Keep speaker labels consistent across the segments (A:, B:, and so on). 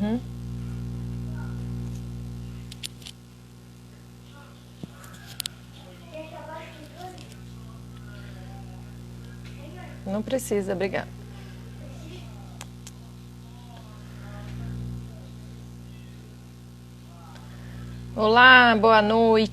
A: Uhum. Não precisa, obrigada. Olá, boa noite.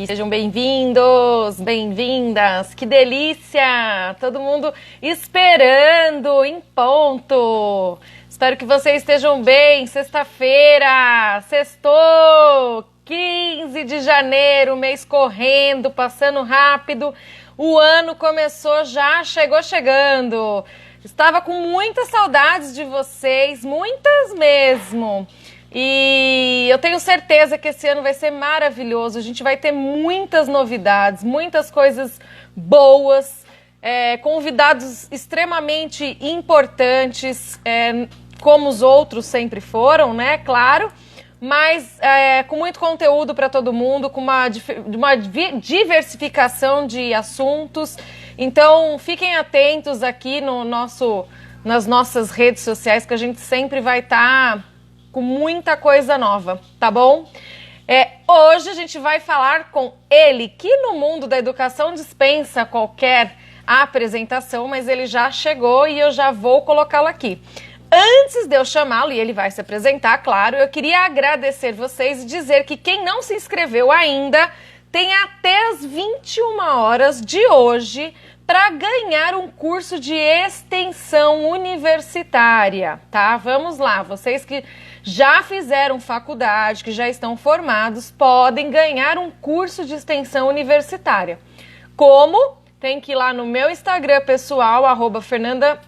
A: Sejam bem-vindos, bem-vindas. Que delícia! Todo mundo esperando em ponto. Espero que vocês estejam bem. Sexta-feira, sextou, 15 de janeiro, mês correndo, passando rápido. O ano começou já, chegou chegando. Estava com muitas saudades de vocês, muitas mesmo. E eu tenho certeza que esse ano vai ser maravilhoso. A gente vai ter muitas novidades, muitas coisas boas, convidados extremamente importantes, como os outros sempre foram, né? Claro. Mas com muito conteúdo para todo mundo, com uma diversificação de assuntos. Então, fiquem atentos aqui nas nossas redes sociais, que a gente sempre vai estar com muita coisa nova, tá bom? Hoje a gente vai falar com ele, que no mundo da educação dispensa qualquer apresentação, mas ele já chegou e eu já vou colocá-lo aqui. Antes de eu chamá-lo, e ele vai se apresentar, claro, eu queria agradecer vocês e dizer que quem não se inscreveu ainda tem até as 21 horas de hoje para ganhar um curso de extensão universitária, tá? Vamos lá, vocês que já fizeram faculdade, que já estão formados, podem ganhar um curso de extensão universitária. Como? Tem que ir lá no meu Instagram pessoal, @Fernanda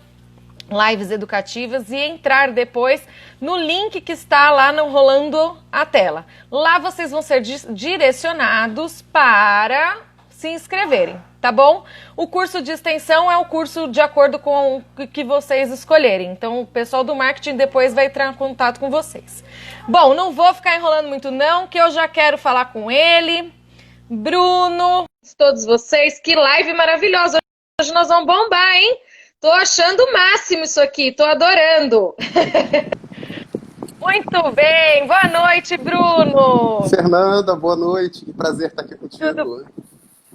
A: Lives Educativas, e entrar depois no link que está lá no rolando a tela. Lá vocês vão ser direcionados para se inscreverem, tá bom? O curso de extensão é o curso de acordo com o que vocês escolherem. Então o pessoal do marketing depois vai entrar em contato com vocês. Bom, não vou ficar enrolando muito não, que eu já quero falar com ele. Bruno, todos vocês, que live maravilhosa. Hoje nós vamos bombar, hein? Tô achando o máximo isso aqui, tô adorando. Muito bem, boa noite, Bruno.
B: Fernanda, boa noite, que prazer estar aqui contigo.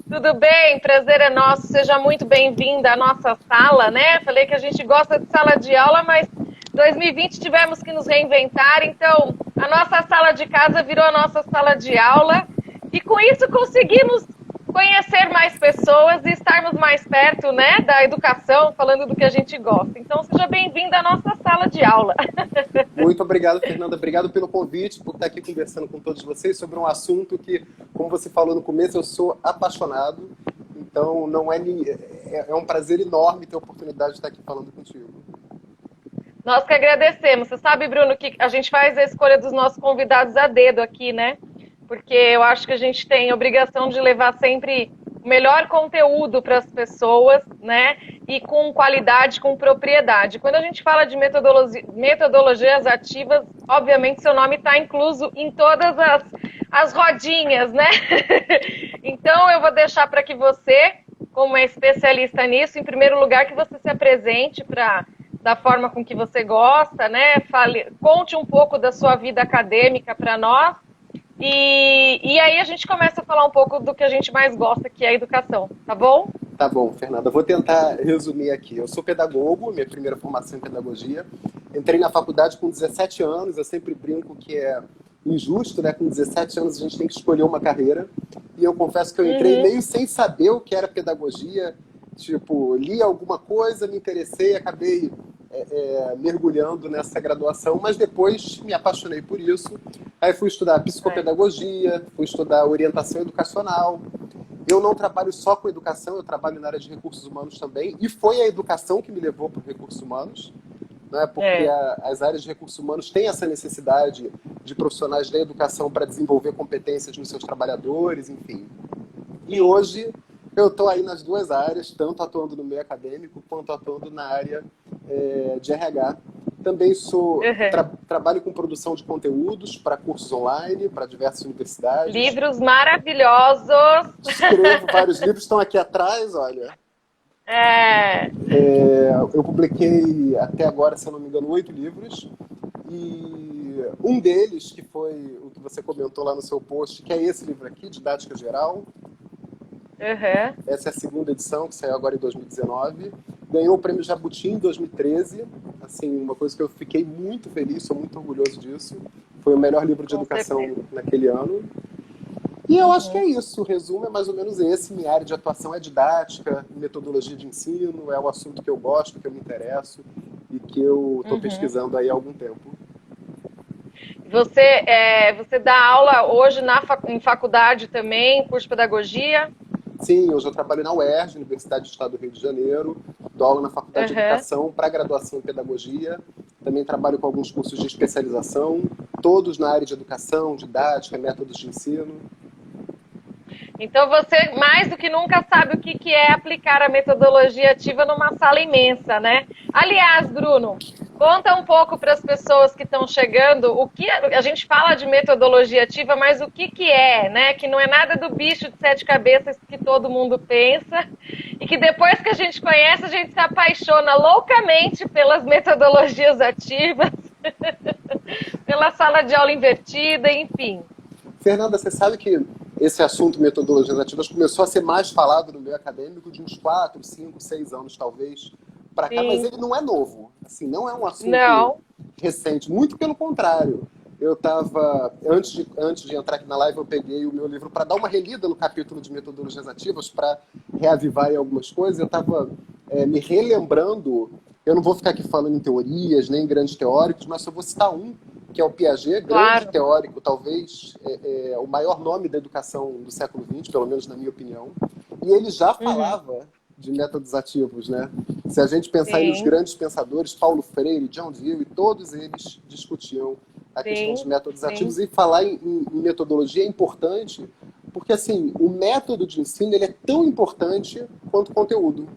A: Tudo bem, prazer é nosso, seja muito bem-vinda à nossa sala, né? Falei que a gente gosta de sala de aula, mas 2020 tivemos que nos reinventar, então a nossa sala de casa virou a nossa sala de aula e com isso conseguimos conhecer mais pessoas e estarmos mais perto, né, da educação, falando do que a gente gosta. Então, seja bem-vinda à nossa sala de aula.
B: Muito obrigado, Fernanda. Obrigado pelo convite, por estar aqui conversando com todos vocês sobre um assunto que, como você falou no começo, eu sou apaixonado. Então, é um prazer enorme ter a oportunidade de estar aqui falando contigo.
A: Nós que agradecemos. Você sabe, Bruno, que a gente faz a escolha dos nossos convidados a dedo aqui, né? Porque eu acho que a gente tem a obrigação de levar sempre o melhor conteúdo para as pessoas, né? E com qualidade, com propriedade. Quando a gente fala de metodologias ativas, obviamente seu nome está incluso em todas as rodinhas, né? Então eu vou deixar para que você, como é especialista nisso, em primeiro lugar, que você se apresente da forma com que você gosta, né? Conte um pouco da sua vida acadêmica para nós. E aí a gente começa a falar um pouco do que a gente mais gosta, que é a educação, tá bom?
B: Tá bom, Fernanda. Vou tentar resumir aqui. Eu sou pedagogo, minha primeira formação em pedagogia. Entrei na faculdade com 17 anos, eu sempre brinco que é injusto, né? Com 17 anos a gente tem que escolher uma carreira. E eu confesso que eu entrei meio sem saber o que era pedagogia. Tipo, li alguma coisa, me interessei, acabei mergulhando nessa graduação, mas depois me apaixonei por isso. Aí fui estudar psicopedagogia, fui estudar orientação educacional. Eu não trabalho só com educação, eu trabalho na área de recursos humanos também, e foi a educação que me levou para os recursos humanos, né? Porque as áreas de recursos humanos têm essa necessidade de profissionais da educação para desenvolver competências nos seus trabalhadores, enfim. E hoje eu estou aí nas duas áreas, tanto atuando no meio acadêmico quanto atuando na área de RH. Também trabalho com produção de conteúdos para cursos online, para diversas universidades.
A: Livros maravilhosos!
B: Escrevo vários livros, estão aqui atrás, olha. Eu publiquei até agora, se eu não me engano, 8 livros. E um deles, que foi o que você comentou lá no seu post, que é esse livro aqui, Didática Geral.
A: Uhum.
B: Essa é a segunda edição, que saiu agora em 2019. Ganhou o Prêmio Jabuti em 2013. Assim, uma coisa que eu fiquei muito feliz, sou muito orgulhoso disso. Foi o melhor livro de
A: Com
B: educação
A: certeza.
B: naquele ano. E eu acho que é isso. O resumo é mais ou menos esse. Minha área de atuação é didática, metodologia de ensino, é o assunto que eu gosto, que eu me interesso e que eu estou pesquisando aí há algum tempo.
A: Você dá aula hoje em faculdade também, curso de pedagogia?
B: Sim, eu já trabalho na UERJ, Universidade do Estado do Rio de Janeiro, dou aula na Faculdade de
A: Uhum.
B: Educação para graduação em Pedagogia, também trabalho com alguns cursos de especialização, todos na área de educação, didática, métodos de ensino.
A: Então você, mais do que nunca, sabe o que que é aplicar a metodologia ativa numa sala imensa, né? Aliás, Bruno, conta um pouco para as pessoas que estão chegando o que a gente fala de metodologia ativa, mas o que que é, né? Que não é nada do bicho de sete cabeças que todo mundo pensa e que depois que a gente conhece, a gente se apaixona loucamente pelas metodologias ativas, pela sala de aula invertida, enfim.
B: Fernanda, você sabe que esse assunto metodologias ativas começou a ser mais falado no meio acadêmico de uns 4, 5, 6 anos, talvez, para cá, mas
A: Sim.
B: ele não é novo. Assim, não é um assunto
A: Não.
B: recente, muito pelo contrário. Eu estava, antes de entrar aqui na live, eu peguei o meu livro para dar uma relida no capítulo de metodologias ativas, para reavivar aí algumas coisas. Eu estava me relembrando, eu não vou ficar aqui falando em teorias, nem em grandes teóricos, mas só vou citar um, que é o Piaget, grande
A: Claro.
B: teórico, talvez o maior nome da educação do século XX, pelo menos na minha opinião. E ele já falava de métodos ativos, né? Se a gente pensar aí nos
A: Sim,
B: grandes pensadores, Paulo Freire, John Dewey, todos eles discutiam a questão dos
A: sim,
B: métodos
A: sim,
B: ativos. E falar em metodologia é importante, porque assim, o método de ensino ele é tão importante quanto o conteúdo.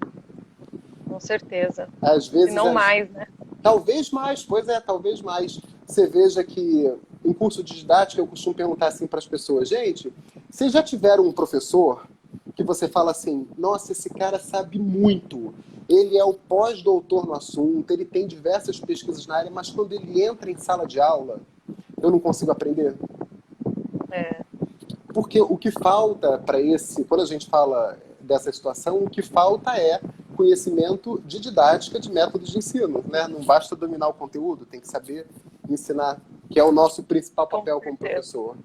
A: com certeza.
B: Às
A: Se
B: vezes,
A: não mais, né?
B: talvez mais, pois é, talvez mais. Você veja que em curso de didática eu costumo perguntar assim para as pessoas, gente, vocês já tiveram um professor que você fala assim, nossa, esse cara sabe muito, ele é o pós-doutor no assunto, ele tem diversas pesquisas na área, mas quando ele entra em sala de aula, eu não consigo aprender?
A: É,
B: Porque o que falta para esse, quando a gente fala dessa situação, o que falta é conhecimento de didática, de métodos de ensino, né? Não basta dominar o conteúdo, tem que saber ensinar, que é o nosso principal
A: com
B: papel como
A: certeza.
B: professor.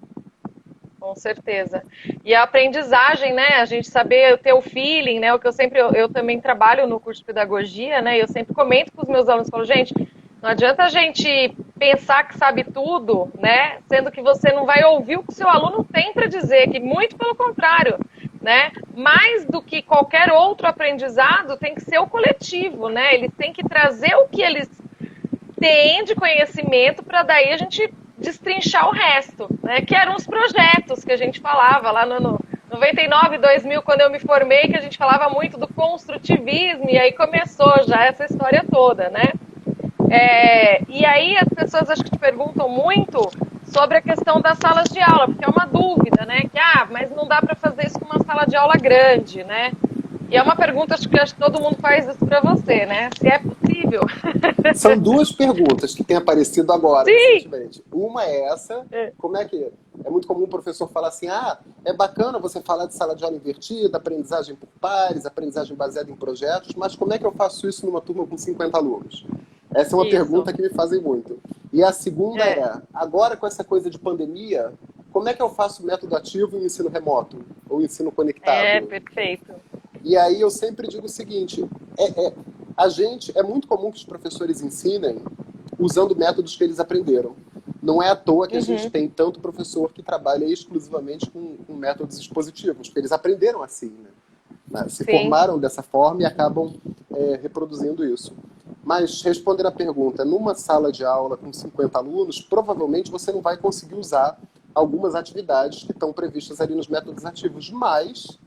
A: Com certeza. E a aprendizagem, né? A gente saber ter o feeling, né? O que eu também trabalho no curso de pedagogia, né? E eu sempre comento com os meus alunos, falo, gente, não adianta a gente pensar que sabe tudo, né? Sendo que você não vai ouvir o que o seu aluno tem para dizer, que muito pelo contrário, né? Mais do que qualquer outro aprendizado, tem que ser o coletivo, né? Eles têm que trazer o que eles têm de conhecimento para daí a gente destrinchar o resto, né? Que eram os projetos que a gente falava lá no 99, 2000, quando eu me formei, que a gente falava muito do construtivismo, e aí começou já essa história toda, né? E aí as pessoas acho que te perguntam muito sobre a questão das salas de aula, porque é uma dúvida, né? Que, mas não dá para fazer isso com uma sala de aula grande, né? E é uma pergunta, acho que todo mundo faz isso para você, né? Se é possível.
B: São duas perguntas que têm aparecido agora,
A: Sim!
B: recentemente. Uma é essa, como é que... É muito comum o professor falar assim, é bacana você falar de sala de aula invertida, aprendizagem por pares, aprendizagem baseada em projetos, mas como é que eu faço isso numa turma com 50 alunos? Essa é uma
A: Isso.
B: pergunta que me fazem muito. E a segunda agora com essa coisa de pandemia, como é que eu faço método ativo em ensino remoto? Ou ensino conectado?
A: Perfeito.
B: E aí eu sempre digo o seguinte, é muito comum que os professores ensinem usando métodos que eles aprenderam. Não é à toa que a gente tem tanto professor que trabalha exclusivamente com métodos expositivos, porque eles aprenderam assim, né? Se formaram dessa forma e acabam reproduzindo isso. Mas, respondendo a pergunta, numa sala de aula com 50 alunos, provavelmente você não vai conseguir usar algumas atividades que estão previstas ali nos métodos ativos, mas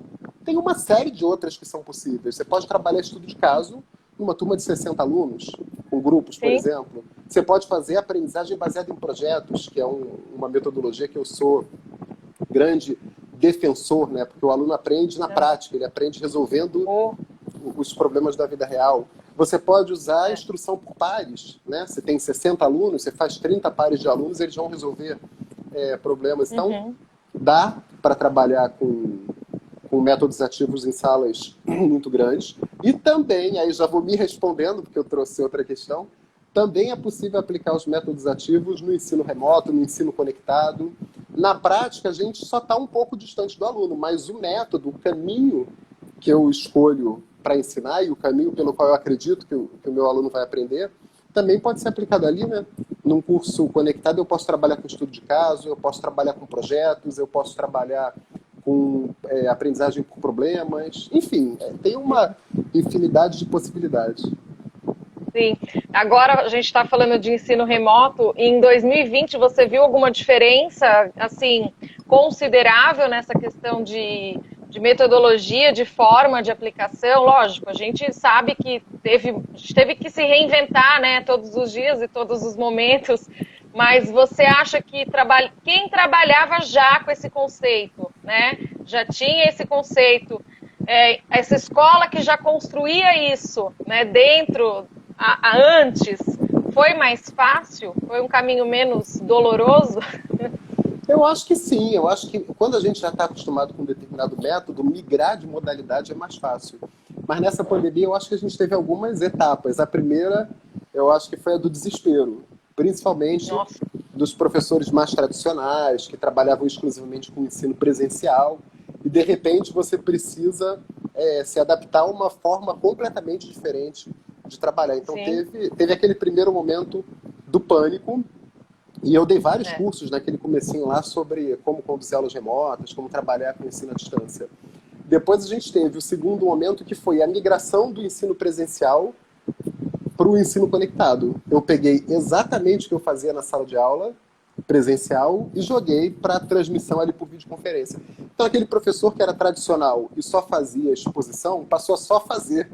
B: tem uma série de outras que são possíveis. Você pode trabalhar estudo de caso numa turma de 60 alunos, com grupos, por exemplo. Você pode fazer aprendizagem baseada em projetos, que é uma metodologia que eu sou grande defensor, né? Porque o aluno aprende na prática, ele aprende resolvendo os problemas da vida real. Você pode usar a instrução por pares, né? Você tem 60 alunos, você faz 30 pares de alunos, eles vão resolver problemas. Então, dá para trabalhar com métodos ativos em salas muito grandes. E também, aí já vou me respondendo, porque eu trouxe outra questão, também é possível aplicar os métodos ativos no ensino remoto, no ensino conectado. Na prática, a gente só está um pouco distante do aluno, mas o método, o caminho que eu escolho para ensinar e o caminho pelo qual eu acredito que o meu aluno vai aprender, também pode ser aplicado ali, né? Num curso conectado, eu posso trabalhar com estudo de caso, eu posso trabalhar com projetos, eu posso trabalhar com aprendizagem por problemas, enfim, tem uma infinidade de possibilidades.
A: Sim. Agora a gente está falando de ensino remoto. Em 2020, você viu alguma diferença, assim, considerável nessa questão de metodologia, de forma de aplicação? Lógico, a gente sabe que teve que se reinventar, né, todos os dias e todos os momentos, mas você acha que quem trabalhava já com esse conceito, né, já tinha esse conceito, essa escola que já construía isso, né, antes, foi mais fácil? Foi um caminho menos doloroso?
B: Eu acho que sim, eu acho que quando a gente já está acostumado com um determinado método, migrar de modalidade é mais fácil. Mas nessa pandemia eu acho que a gente teve algumas etapas. A primeira, eu acho que foi a do desespero, principalmente dos professores mais tradicionais, que trabalhavam exclusivamente com ensino presencial, e de repente você precisa se adaptar a uma forma completamente diferente de trabalhar. Então teve aquele primeiro momento do pânico, e eu dei vários cursos naquele comecinho lá sobre como conduzir aulas remotas, como trabalhar com ensino à distância. Depois a gente teve o segundo momento, que foi a migração do ensino presencial para o ensino conectado. Eu peguei exatamente o que eu fazia na sala de aula presencial e joguei para transmissão ali por videoconferência. Então aquele professor que era tradicional e só fazia exposição, passou a só fazer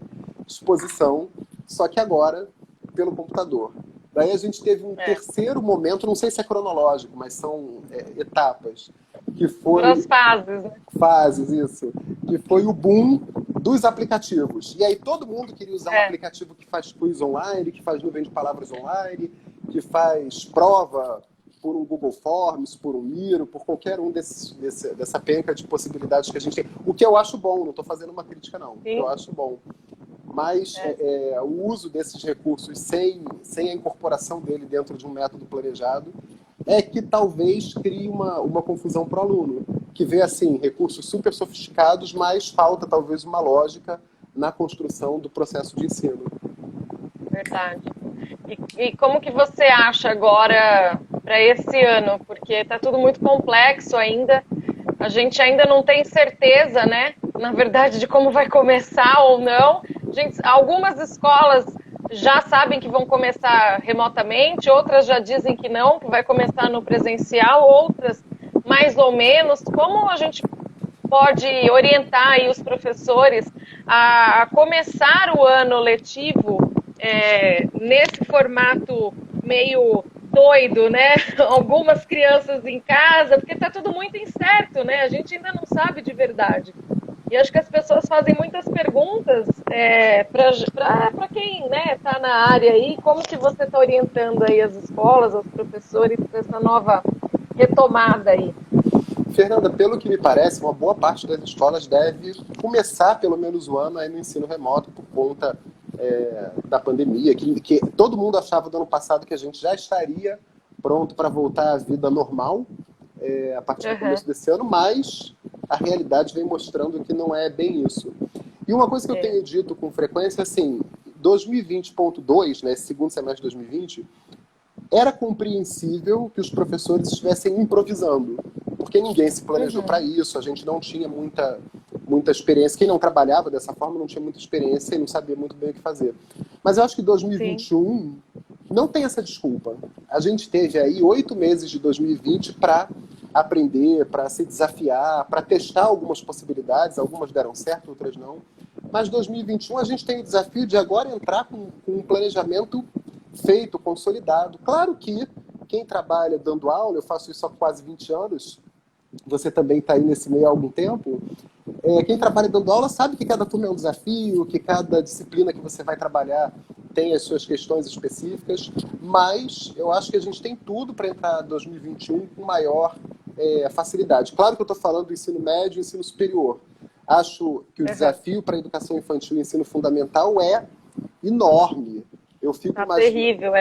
B: exposição, só que agora pelo computador. Daí a gente teve um terceiro momento, não sei se é cronológico, mas são etapas, que foi...
A: As fases, né?
B: Fases, isso. Que foi o boom dos aplicativos. E aí todo mundo queria usar um aplicativo que faz quiz online, que faz nuvem de palavras online, que faz prova por um Google Forms, por um Miro, por qualquer um dessa penca de possibilidades que a gente tem. O que eu acho bom, não estou fazendo uma crítica, não. O que eu acho bom. Mas o uso desses recursos sem a incorporação dele dentro de um método planejado é que talvez crie uma confusão para o aluno, que vê assim, recursos super sofisticados, mas falta talvez uma lógica na construção do processo de ensino.
A: Verdade. E como que você acha agora para esse ano? Porque está tudo muito complexo ainda, a gente ainda não tem certeza, né, na verdade, de como vai começar ou não. Algumas escolas já sabem que vão começar remotamente, outras já dizem que não, que vai começar no presencial, outras mais ou menos. Como a gente pode orientar aí os professores a começar o ano letivo nesse formato meio doido, né? Algumas crianças em casa, porque está tudo muito incerto, né? A gente ainda não sabe de verdade. E acho que as pessoas fazem muitas perguntas para quem está na área aí. Como que você está orientando aí as escolas, os professores, com essa nova retomada aí?
B: Fernanda, pelo que me parece, uma boa parte das escolas deve começar pelo menos o ano aí no ensino remoto por conta da pandemia, que todo mundo achava do ano passado que a gente já estaria pronto para voltar à vida normal a partir do começo desse ano, mas a realidade vem mostrando que não é bem isso. E uma coisa que eu tenho dito com frequência, assim, 2020.2, né, esse segundo semestre de 2020, era compreensível que os professores estivessem improvisando, porque ninguém se planejou para isso, a gente não tinha muita experiência. Quem não trabalhava dessa forma não tinha muita experiência e não sabia muito bem o que fazer. Mas eu acho que 2021 não tem essa desculpa. A gente teve aí 8 meses de 2020 para aprender, para se desafiar, para testar algumas possibilidades, algumas deram certo, outras não. Mas 2021 a gente tem o desafio de agora entrar com um planejamento feito, consolidado. Claro que quem trabalha dando aula, eu faço isso há quase 20 anos, você também está aí nesse meio há algum tempo, Quem trabalha dando aula sabe que cada turma é um desafio, que cada disciplina que você vai trabalhar tem as suas questões específicas, mas eu acho que a gente tem tudo para entrar em 2021 com maior facilidade. Claro que eu estou falando do ensino médio e ensino superior. Acho que o desafio para a educação infantil e ensino fundamental é enorme. Eu fico
A: terrível,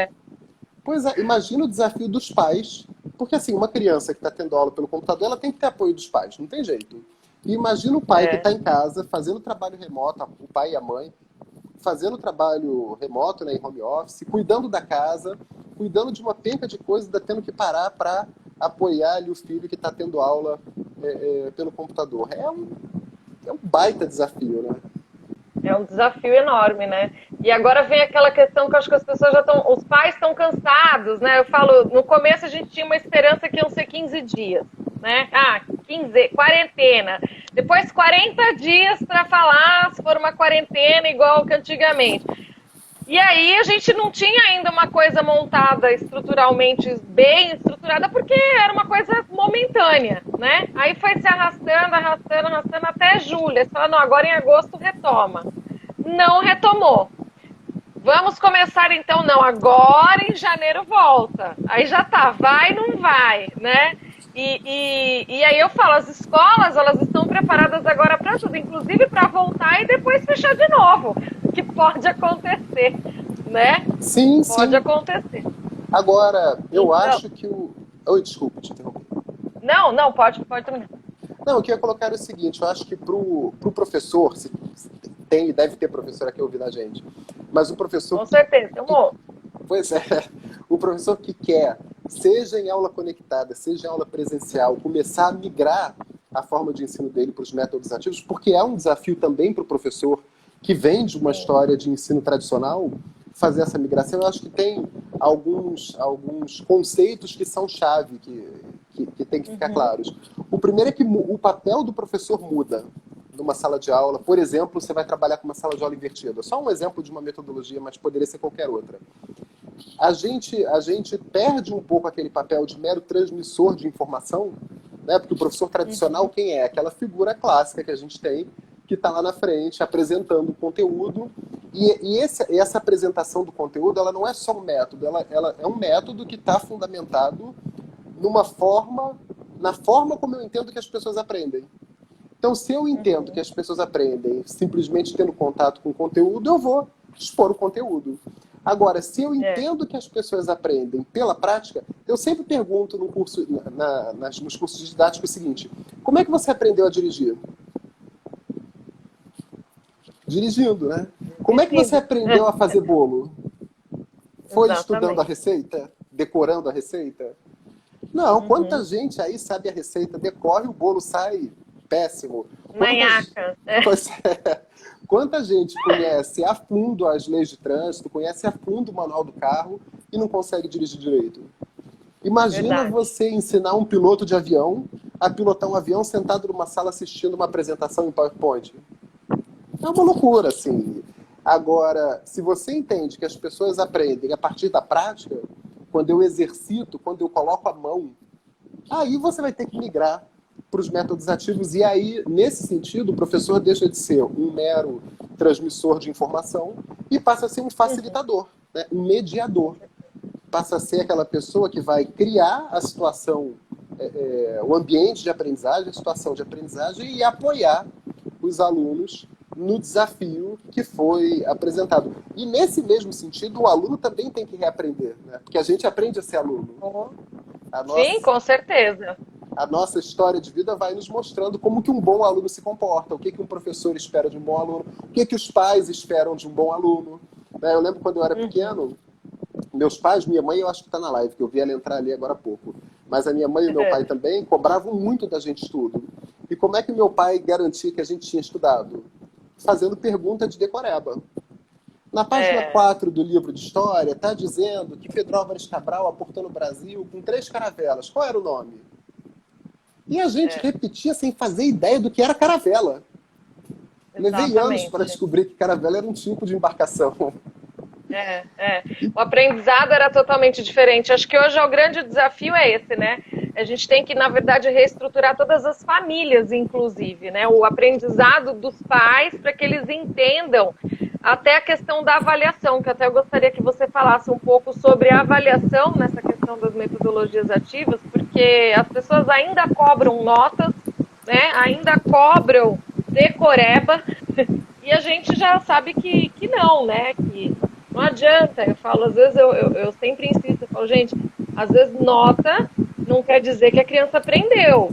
B: Pois é, imagina o desafio dos pais, porque assim, uma criança que está tendo aula pelo computador, ela tem que ter apoio dos pais, não tem jeito. E imagina o pai que está em casa, fazendo trabalho remoto, o pai e a mãe, fazendo trabalho remoto, né, em home office, cuidando da casa, cuidando de uma penca de coisas, ainda tendo que parar para apoiar ali o filho que está tendo aula pelo computador. É um baita desafio, né?
A: É um desafio enorme, né? E agora vem aquela questão que eu acho que as pessoas já estão... Os pais estão cansados, né? Eu falo, no começo a gente tinha uma esperança que iam ser 15 dias, né? 15, quarentena. Depois 40 dias para falar se for uma quarentena igual que antigamente. E aí a gente não tinha ainda uma coisa montada estruturalmente bem estruturada, porque era uma coisa momentânea, né? Aí foi se arrastando até julho. Você fala, não, agora em agosto retoma. Não retomou. Vamos começar então, não, agora em janeiro volta. Aí já tá, vai, não vai, né? E aí eu falo, as escolas, elas estão preparadas agora para tudo, inclusive para voltar e depois fechar de novo, que pode acontecer, né?
B: Sim,
A: pode acontecer.
B: Agora, eu acho que o... Oi, desculpa, te interromper.
A: Não, pode terminar.
B: Não, eu queria colocar o seguinte, eu acho que pro professor, se tem e deve ter professor aqui ouvindo a gente, mas o professor...
A: Com certeza, tem um monte.
B: Pois é, o professor que quer, seja em aula conectada, seja em aula presencial, começar a migrar a forma de ensino dele para os métodos ativos, porque é um desafio também para o professor que vem de uma história de ensino tradicional, fazer essa migração. Eu acho que tem alguns conceitos que são chave, que tem que ficar claros. O primeiro é que o papel do professor muda numa sala de aula. Por exemplo, você vai trabalhar com uma sala de aula invertida. Só um exemplo de uma metodologia, mas poderia ser qualquer outra. A gente perde um pouco aquele papel de mero transmissor de informação, né? Porque o professor tradicional, quem é? Aquela figura clássica que a gente tem, que está lá na frente apresentando o conteúdo. E essa apresentação do conteúdo, ela não é só um método, ela é um método que está fundamentado na forma como eu entendo que as pessoas aprendem. Então, se eu entendo que as pessoas aprendem simplesmente tendo contato com o conteúdo, eu vou expor o conteúdo. Agora, se eu entendo que as pessoas aprendem pela prática, eu sempre pergunto no curso, nos cursos didáticos o seguinte: como é que você aprendeu a dirigir? Dirigindo, né? Como é que você aprendeu a fazer bolo? Foi estudando a receita? Decorando a receita? Não, quanta gente aí sabe a receita, decorre, o bolo sai péssimo.
A: Manhaca.
B: Quanta gente conhece a fundo as leis de trânsito, conhece a fundo o manual do carro e não consegue dirigir direito? Imagina você ensinar um piloto de avião a pilotar um avião sentado numa sala assistindo uma apresentação em PowerPoint. É uma loucura, assim. Agora, se você entende que as pessoas aprendem a partir da prática, quando eu exercito, quando eu coloco a mão, aí você vai ter que migrar para os métodos ativos. E aí, nesse sentido, o professor deixa de ser um mero transmissor de informação e passa a ser um facilitador, né? Um mediador. Passa a ser aquela pessoa que vai criar a situação, o ambiente de aprendizagem, a situação de aprendizagem e apoiar os alunos no desafio que foi apresentado. E nesse mesmo sentido, o aluno também tem que reaprender, né? Porque a gente aprende a ser aluno.
A: Sim, com certeza.
B: A nossa história de vida vai nos mostrando como que um bom aluno se comporta, o que um professor espera de um bom aluno, o que os pais esperam de um bom aluno. Eu lembro quando eu era pequeno, meus pais, minha mãe, eu acho que está na live, que eu vi ela entrar ali agora há pouco, mas a minha mãe e meu pai também cobravam muito da gente estudo. E como é que meu pai garantia que a gente tinha estudado? Fazendo pergunta de decoreba. Na página 4 do livro de história, está dizendo que Pedro Álvares Cabral aportou no Brasil com 3 caravelas. Qual era o nome? E a gente repetia sem fazer ideia do que era caravela. Levei anos para descobrir que caravela era um tipo de embarcação.
A: O aprendizado era totalmente diferente. Acho que hoje o grande desafio é esse, né? a gente tem que, na verdade, reestruturar todas as famílias, inclusive, né? O aprendizado dos pais para que eles entendam até a questão da avaliação, que até eu gostaria que você falasse um pouco sobre a avaliação nessa questão das metodologias ativas, porque as pessoas ainda cobram notas, né? Ainda cobram decoreba, e a gente já sabe que não, né? Que não adianta. Eu falo, às vezes, eu sempre insisto, eu falo, gente, às vezes nota não quer dizer que a criança aprendeu,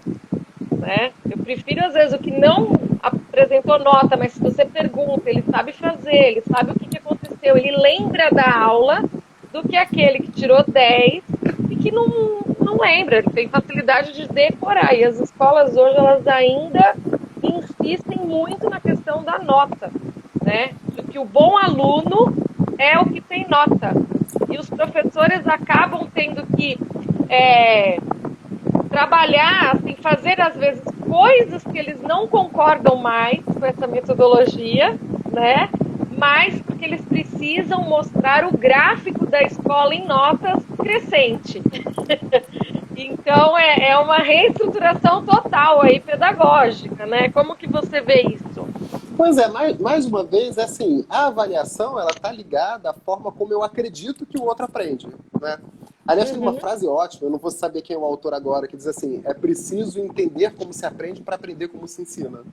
A: né? Eu prefiro, às vezes, o que não apresentou nota, mas se você pergunta, ele sabe fazer, ele sabe o que aconteceu, ele lembra da aula, do que aquele que tirou 10 e que não lembra, ele tem facilidade de decorar. E as escolas hoje, elas ainda insistem muito na questão da nota, né? Que o bom aluno é o que tem nota. E os professores acabam tendo que trabalhar, assim, fazer às vezes coisas que eles não concordam mais com essa metodologia, né? Mas porque eles precisam mostrar o gráfico da escola em notas crescente. Então é uma reestruturação total aí pedagógica, né? Como que você vê isso?
B: Pois é, mais uma vez, assim, a avaliação, ela está ligada à forma como eu acredito que o outro aprende, né? Aliás, tem uma frase ótima, eu não vou saber quem é o autor agora, que diz assim, é preciso entender como se aprende para aprender como se ensina.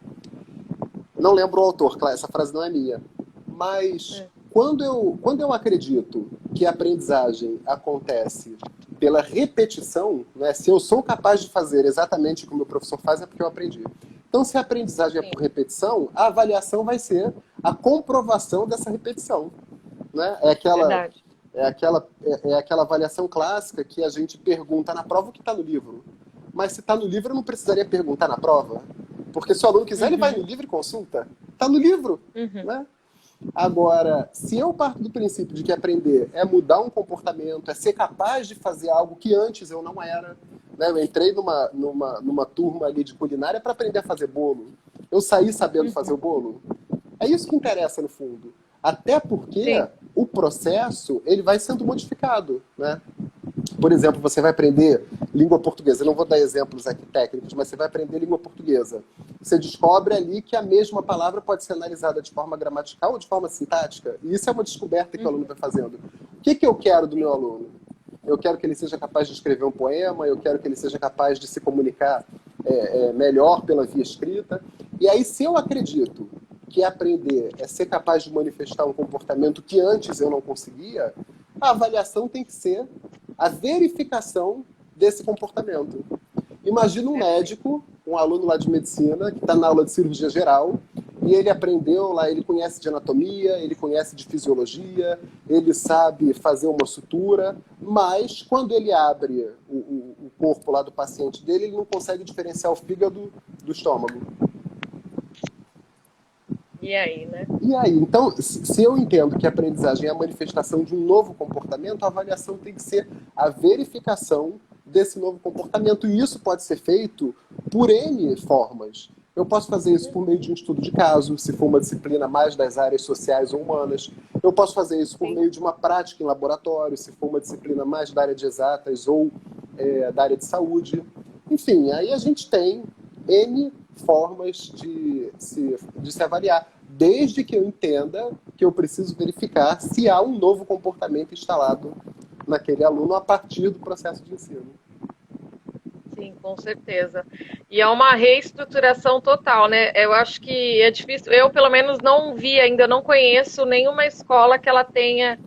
B: Não lembro o autor, claro, essa frase não é minha. Mas quando eu acredito que a aprendizagem acontece pela repetição, né, se eu sou capaz de fazer exatamente o que o meu professor faz, é porque eu aprendi. Então, se a aprendizagem é por repetição, a avaliação vai ser a comprovação dessa repetição, né?
A: Verdade.
B: É aquela avaliação clássica que a gente pergunta na prova o que está no livro. Mas se está no livro, eu não precisaria perguntar na prova. Porque se o aluno quiser, ele vai no livro e consulta. Está no livro. Né? Agora, se eu parto do princípio de que aprender é mudar um comportamento, é ser capaz de fazer algo que antes eu não era. Né? Eu entrei numa turma ali de culinária para aprender a fazer bolo. Eu saí sabendo fazer o bolo. É isso que interessa no fundo. Até porque o processo ele vai sendo modificado, né? Por exemplo, você vai aprender língua portuguesa. Eu não vou dar exemplos aqui técnicos, mas você vai aprender língua portuguesa. Você descobre ali que a mesma palavra pode ser analisada de forma gramatical ou de forma sintática. E isso é uma descoberta que o aluno vai fazendo. O que eu quero do meu aluno? Eu quero que ele seja capaz de escrever um poema, eu quero que ele seja capaz de se comunicar melhor pela via escrita. E aí, se eu acredito que aprender é ser capaz de manifestar um comportamento que antes eu não conseguia, a avaliação tem que ser a verificação desse comportamento. Imagina um médico, um aluno lá de medicina, que está na aula de cirurgia geral, e ele aprendeu lá, ele conhece de anatomia, ele conhece de fisiologia, ele sabe fazer uma sutura, mas quando ele abre o corpo lá do paciente dele, ele não consegue diferenciar o fígado do estômago.
A: E aí, né?
B: E aí, então, se eu entendo que a aprendizagem é a manifestação de um novo comportamento, a avaliação tem que ser a verificação desse novo comportamento. E isso pode ser feito por N formas. Eu posso fazer isso por meio de um estudo de caso, se for uma disciplina mais das áreas sociais ou humanas. Eu posso fazer isso por meio de uma prática em laboratório, se for uma disciplina mais da área de exatas ou da área de saúde. Enfim, aí a gente tem N formas de se avaliar, desde que eu entenda que eu preciso verificar se há um novo comportamento instalado naquele aluno a partir do processo de ensino.
A: Sim, com certeza. E é uma reestruturação total, né? Eu acho que é difícil, eu pelo menos não vi ainda, não conheço nenhuma escola que ela tenha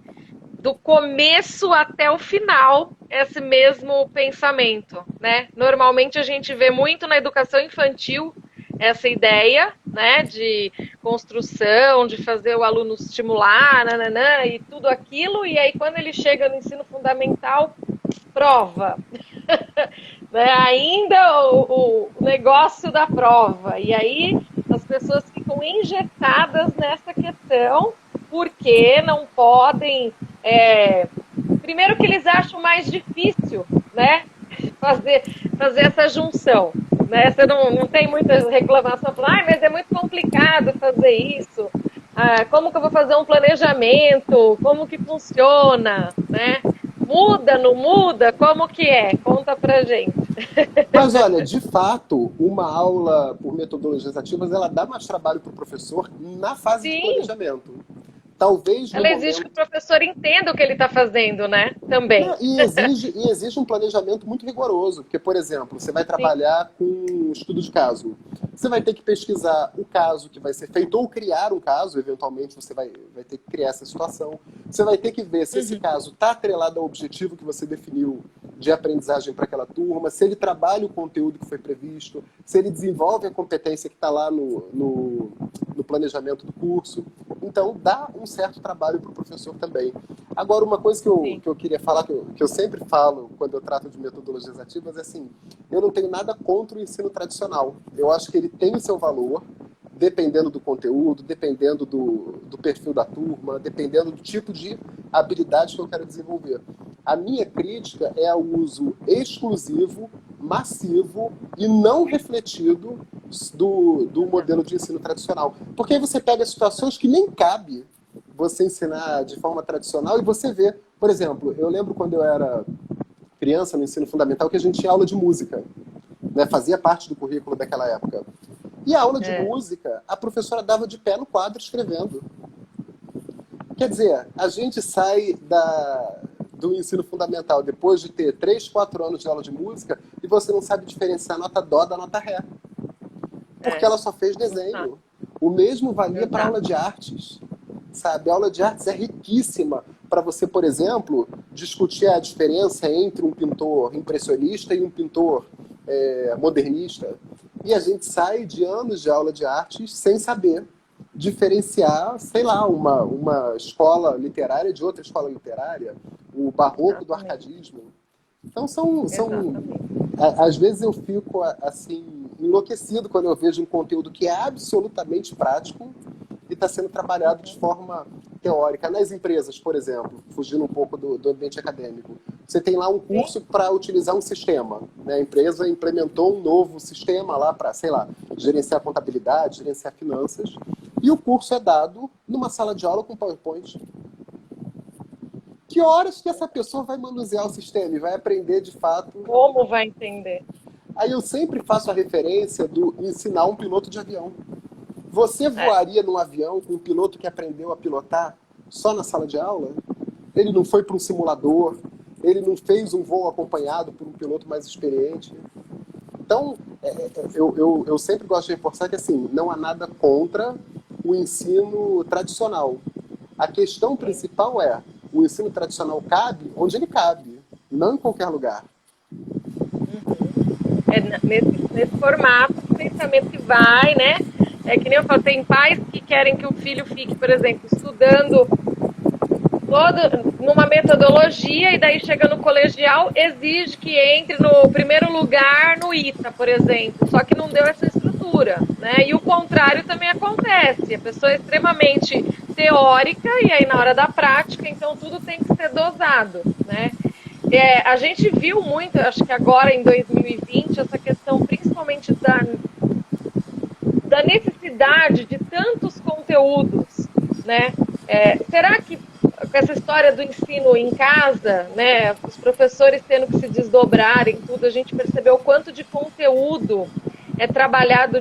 A: do começo até o final esse mesmo pensamento, né? Normalmente a gente vê muito na educação infantil essa ideia, né, de construção, de fazer o aluno estimular, nananã, e tudo aquilo, e aí quando ele chega no ensino fundamental, prova. Né? Ainda o negócio da prova. E aí as pessoas ficam engessadas nessa questão, porque não podem... primeiro que eles acham mais difícil, né, fazer essa junção. Né? Você não tem muita reclamação, falando, mas é muito complicado fazer isso. Como que eu vou fazer um planejamento? Como que funciona? Né? Muda, não muda? Como que é? Conta pra gente.
B: Mas olha, de fato, uma aula por metodologias ativas, ela dá mais trabalho para o professor na fase de
A: Sim,
B: planejamento. Talvez no
A: ela exige que o
B: momento.
A: professor entenda o que ele está fazendo, né? Também.
B: Não, e exige um planejamento muito rigoroso, porque, por exemplo, você vai
A: Sim.
B: trabalhar com um estudo de caso. Você vai ter que pesquisar o caso que vai ser feito, ou criar um caso, eventualmente você vai ter que criar essa situação. Você vai ter que ver se esse
A: Uhum.
B: caso está atrelado ao objetivo que você definiu de aprendizagem para aquela turma, se ele trabalha o conteúdo que foi previsto, se ele desenvolve a competência que está lá no planejamento do curso. Então, dá um certo trabalho para o professor também. Agora, uma coisa que eu,
A: Sim.
B: que eu queria falar, que eu sempre falo quando eu trato de metodologias ativas, é assim, eu não tenho nada contra o ensino tradicional. Eu acho que ele tem o seu valor, dependendo do conteúdo, dependendo do perfil da turma, dependendo do tipo de habilidade que eu quero desenvolver. A minha crítica é ao uso exclusivo, massivo e não refletido do modelo de ensino tradicional. Porque aí você pega situações que nem cabe você ensinar de forma tradicional e você vê. Por exemplo, eu lembro quando eu era criança no ensino fundamental que a gente tinha aula de música, né? Fazia parte do currículo daquela época. E a aula de
A: É.
B: música, a professora dava de pé no quadro escrevendo. Quer dizer, a gente sai do ensino fundamental depois de ter 3, 4 anos de aula de música e você não sabe diferenciar a nota dó da nota ré. Porque
A: É.
B: ela só fez
A: Não tá.
B: desenho. O mesmo valia para a
A: Exato.
B: aula de artes. Sabe? A aula de artes é riquíssima para você, por exemplo, discutir a diferença entre um pintor impressionista e um pintor modernista. E a gente sai de anos de aula de artes sem saber diferenciar, sei lá, uma escola literária de outra escola literária, o barroco do
A: Exatamente.
B: arcadismo. Então são
A: Exatamente.
B: às vezes eu fico assim enlouquecido quando eu vejo um conteúdo que é absolutamente prático e está sendo trabalhado de forma teórica. Nas empresas, por exemplo, fugindo um pouco do ambiente acadêmico, você tem lá um
A: Sim.
B: curso para utilizar um sistema, né? A empresa implementou um novo sistema lá para, sei lá, gerenciar contabilidade, gerenciar finanças, e o curso é dado numa sala de aula com PowerPoint. Que horas que essa pessoa vai manusear o sistema e vai aprender de fato?
A: Como vai entender?
B: Aí eu sempre faço a referência do ensinar um piloto de avião. Você
A: É.
B: voaria num avião com um piloto que aprendeu a pilotar só na sala de aula? Ele não foi para um simulador, ele não fez um voo acompanhado por um piloto mais experiente. Então, eu sempre gosto de reforçar que assim, não há nada contra o ensino tradicional. A questão principal é, o ensino tradicional cabe onde ele cabe, não em qualquer lugar.
A: É nesse formato, pensamento que vai, né? É que nem eu falo, tem pais que querem que o filho fique, por exemplo, estudando numa metodologia e daí chega no colegial, exige que entre no primeiro lugar no ITA, por exemplo, só que não deu essa estrutura, né? E o contrário também acontece, a pessoa é extremamente teórica e aí na hora da prática, então tudo tem que ser dosado, né? A gente viu muito, acho que agora em 2020, essa questão principalmente da necessidade de tantos conteúdos, né? Será que com essa história do ensino em casa, né, os professores tendo que se desdobrar em tudo, a gente percebeu o quanto de conteúdo é trabalhado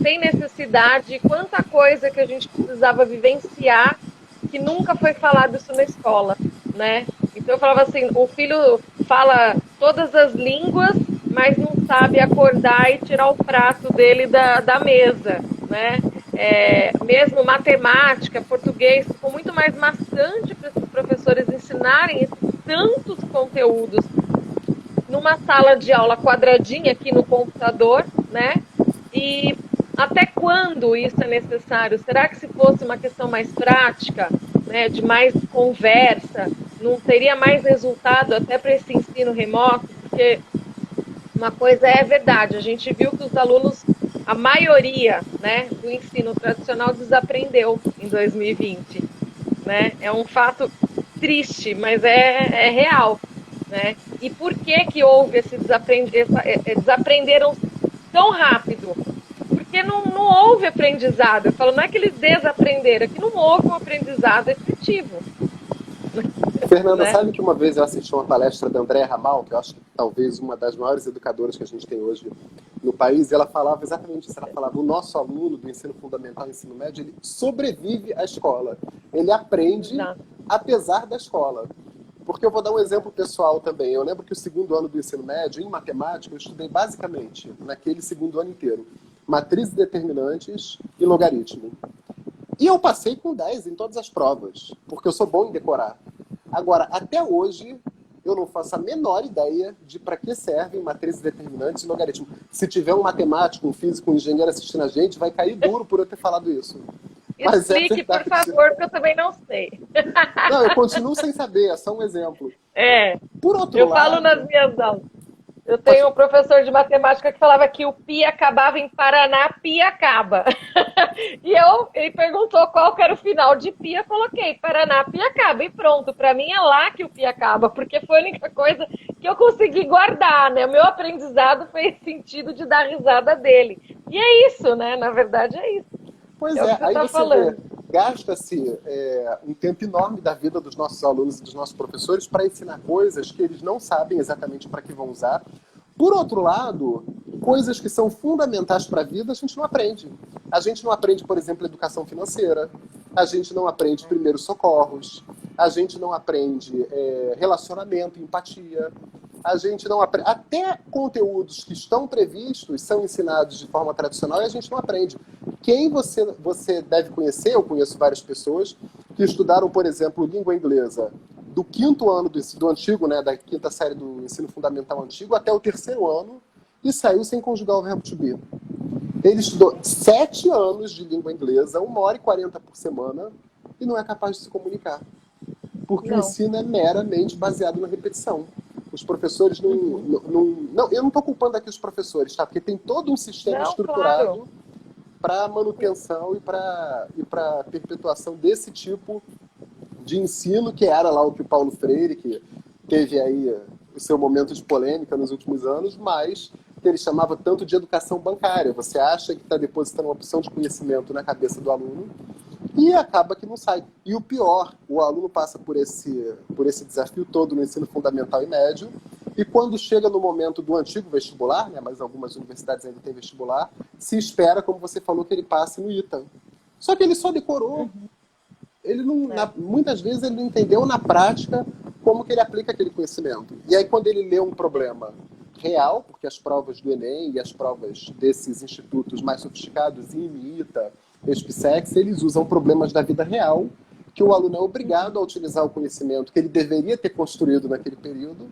A: sem necessidade, quanta coisa que a gente precisava vivenciar que nunca foi falado isso na escola, né? Então eu falava assim, o filho fala todas as línguas, mas não sabe acordar e tirar o prato dele da mesa, né? Mesmo matemática, português, ficou muito mais maçante para os professores ensinarem esses tantos conteúdos numa sala de aula quadradinha aqui no computador, né? E até quando isso é necessário? Será que se fosse uma questão mais prática, né, de mais conversa, não teria mais resultado até para esse ensino remoto? Porque uma coisa é verdade, a gente viu que os alunos, a maioria, né, do ensino tradicional desaprendeu em 2020, né? É um fato triste, mas é real, né? E por que houve esse desaprenderam tão rápido? Porque não houve aprendizado. Eu falo, não é que eles desaprenderam, é que não houve um aprendizado efetivo.
B: Fernanda,
A: né?
B: sabe que uma vez eu assisti uma palestra da Andréa Ramal, que eu acho que talvez uma das maiores educadoras que a gente tem hoje no país, e ela falava exatamente isso. Ela falava, o nosso aluno do ensino fundamental e ensino médio, ele sobrevive à escola. Ele aprende
A: Exato.
B: apesar da escola. Porque eu vou dar um exemplo pessoal também. Eu lembro que o segundo ano do ensino médio, em matemática, eu estudei basicamente, naquele segundo ano inteiro, matrizes determinantes e logaritmo. E eu passei com 10 em todas as provas, porque eu sou bom em decorar. Agora, até hoje, eu não faço a menor ideia de para que servem matrizes determinantes e logaritmo. Se tiver um matemático, um físico, um engenheiro assistindo a gente, vai cair duro por eu ter falado isso. Mas é
A: Explique, por
B: verdade.
A: favor, porque eu também não sei.
B: Não, eu continuo sem saber, é só um exemplo.
A: É,
B: Por outro
A: eu falo nas
B: lado,
A: minhas aulas. Eu
B: pode...
A: tenho um professor de matemática que falava que o pi acabava em Paraná, pi acaba. Ele perguntou qual que era o final de pi, eu coloquei Paraná, pi acaba, e pronto. Para mim é lá que o pi acaba, porque foi a única coisa que eu consegui guardar, né? O meu aprendizado fez sentido de dar risada dele. E é isso, né? Na verdade é isso.
B: Pois
A: É o
B: é,
A: que você
B: aí
A: está
B: você vê,
A: falando.
B: gasta-se um tempo enorme da vida dos nossos alunos e dos nossos professores para ensinar coisas que eles não sabem exatamente para que vão usar. Por outro lado, coisas que são fundamentais para a vida a gente não aprende. A gente não aprende, por exemplo, educação financeira, a gente não aprende primeiros socorros, a gente não aprende relacionamento, empatia, a gente não aprende. Até conteúdos que estão previstos são ensinados de forma tradicional e a gente não aprende. Quem você deve conhecer, eu conheço várias pessoas que estudaram, por exemplo, língua inglesa do quinto ano do antigo, né, da quinta série do ensino fundamental antigo, até o terceiro ano, e saiu sem conjugar o verbo to be. Ele estudou 7 anos de língua inglesa, 1h40 por semana, e não é capaz de se comunicar. Porque o
A: Não.
B: ensino é meramente baseado na repetição. Os professores não eu não estou culpando aqui os professores, tá? Porque tem todo um sistema
A: Não,
B: estruturado
A: claro.
B: para manutenção e para perpetuação desse tipo de ensino, que era lá o que o Paulo Freire, que teve aí o seu momento de polêmica nos últimos anos, mas que ele chamava tanto de educação bancária. Você acha que está depositando uma opção de conhecimento na cabeça do aluno e acaba que não sai. E o pior, o aluno passa por esse desafio todo no ensino fundamental e médio, e quando chega no momento do antigo vestibular, né, mas algumas universidades ainda têm vestibular, se espera, como você falou, que ele passe no ITA. Só que ele só decorou. Ele não, muitas vezes ele não entendeu na prática como que ele aplica aquele conhecimento. E aí quando ele lê um problema real, porque as provas do Enem e as provas desses institutos mais sofisticados, IME, ITA, ESPSEX, eles usam problemas da vida real, que o aluno é obrigado a utilizar o conhecimento que ele deveria ter construído naquele período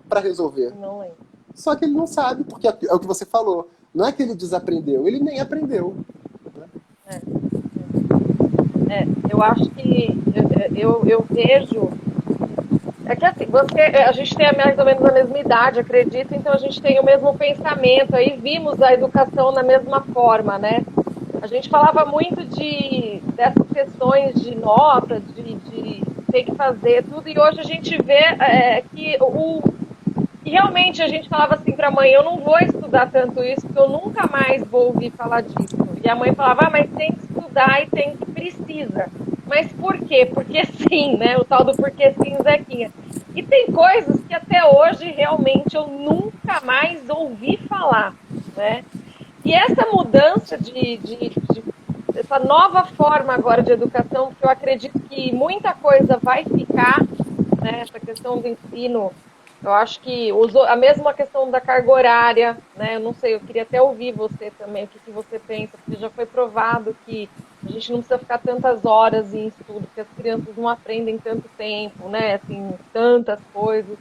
B: para resolver.
A: Não lembro.
B: Só que ele não sabe, porque é o que você falou. Não é que ele desaprendeu, ele nem aprendeu.
A: Eu acho que eu vejo. É que assim, a gente tem mais ou menos a mesma idade, acredito, então a gente tem o mesmo pensamento, aí vimos a educação da mesma forma, né? A gente falava muito dessas questões de nota, de ter que fazer tudo, e hoje a gente vê que e realmente a gente falava assim para a mãe, eu não vou estudar tanto isso, porque eu nunca mais vou ouvir falar disso. E a mãe falava, mas tem que estudar e tem que precisa. Mas por quê? Porque sim, né? O tal do porque sim, Zequinha. E tem coisas que até hoje realmente eu nunca mais ouvi falar, né? E essa mudança essa nova forma agora de educação, que eu acredito que muita coisa vai ficar, né? Essa questão do ensino. Eu acho que a mesma questão da carga horária, né? Eu não sei, eu queria até ouvir você também, o que você pensa, porque já foi provado que a gente não precisa ficar tantas horas em estudo, porque as crianças não aprendem tanto tempo, né? Assim, tantas coisas.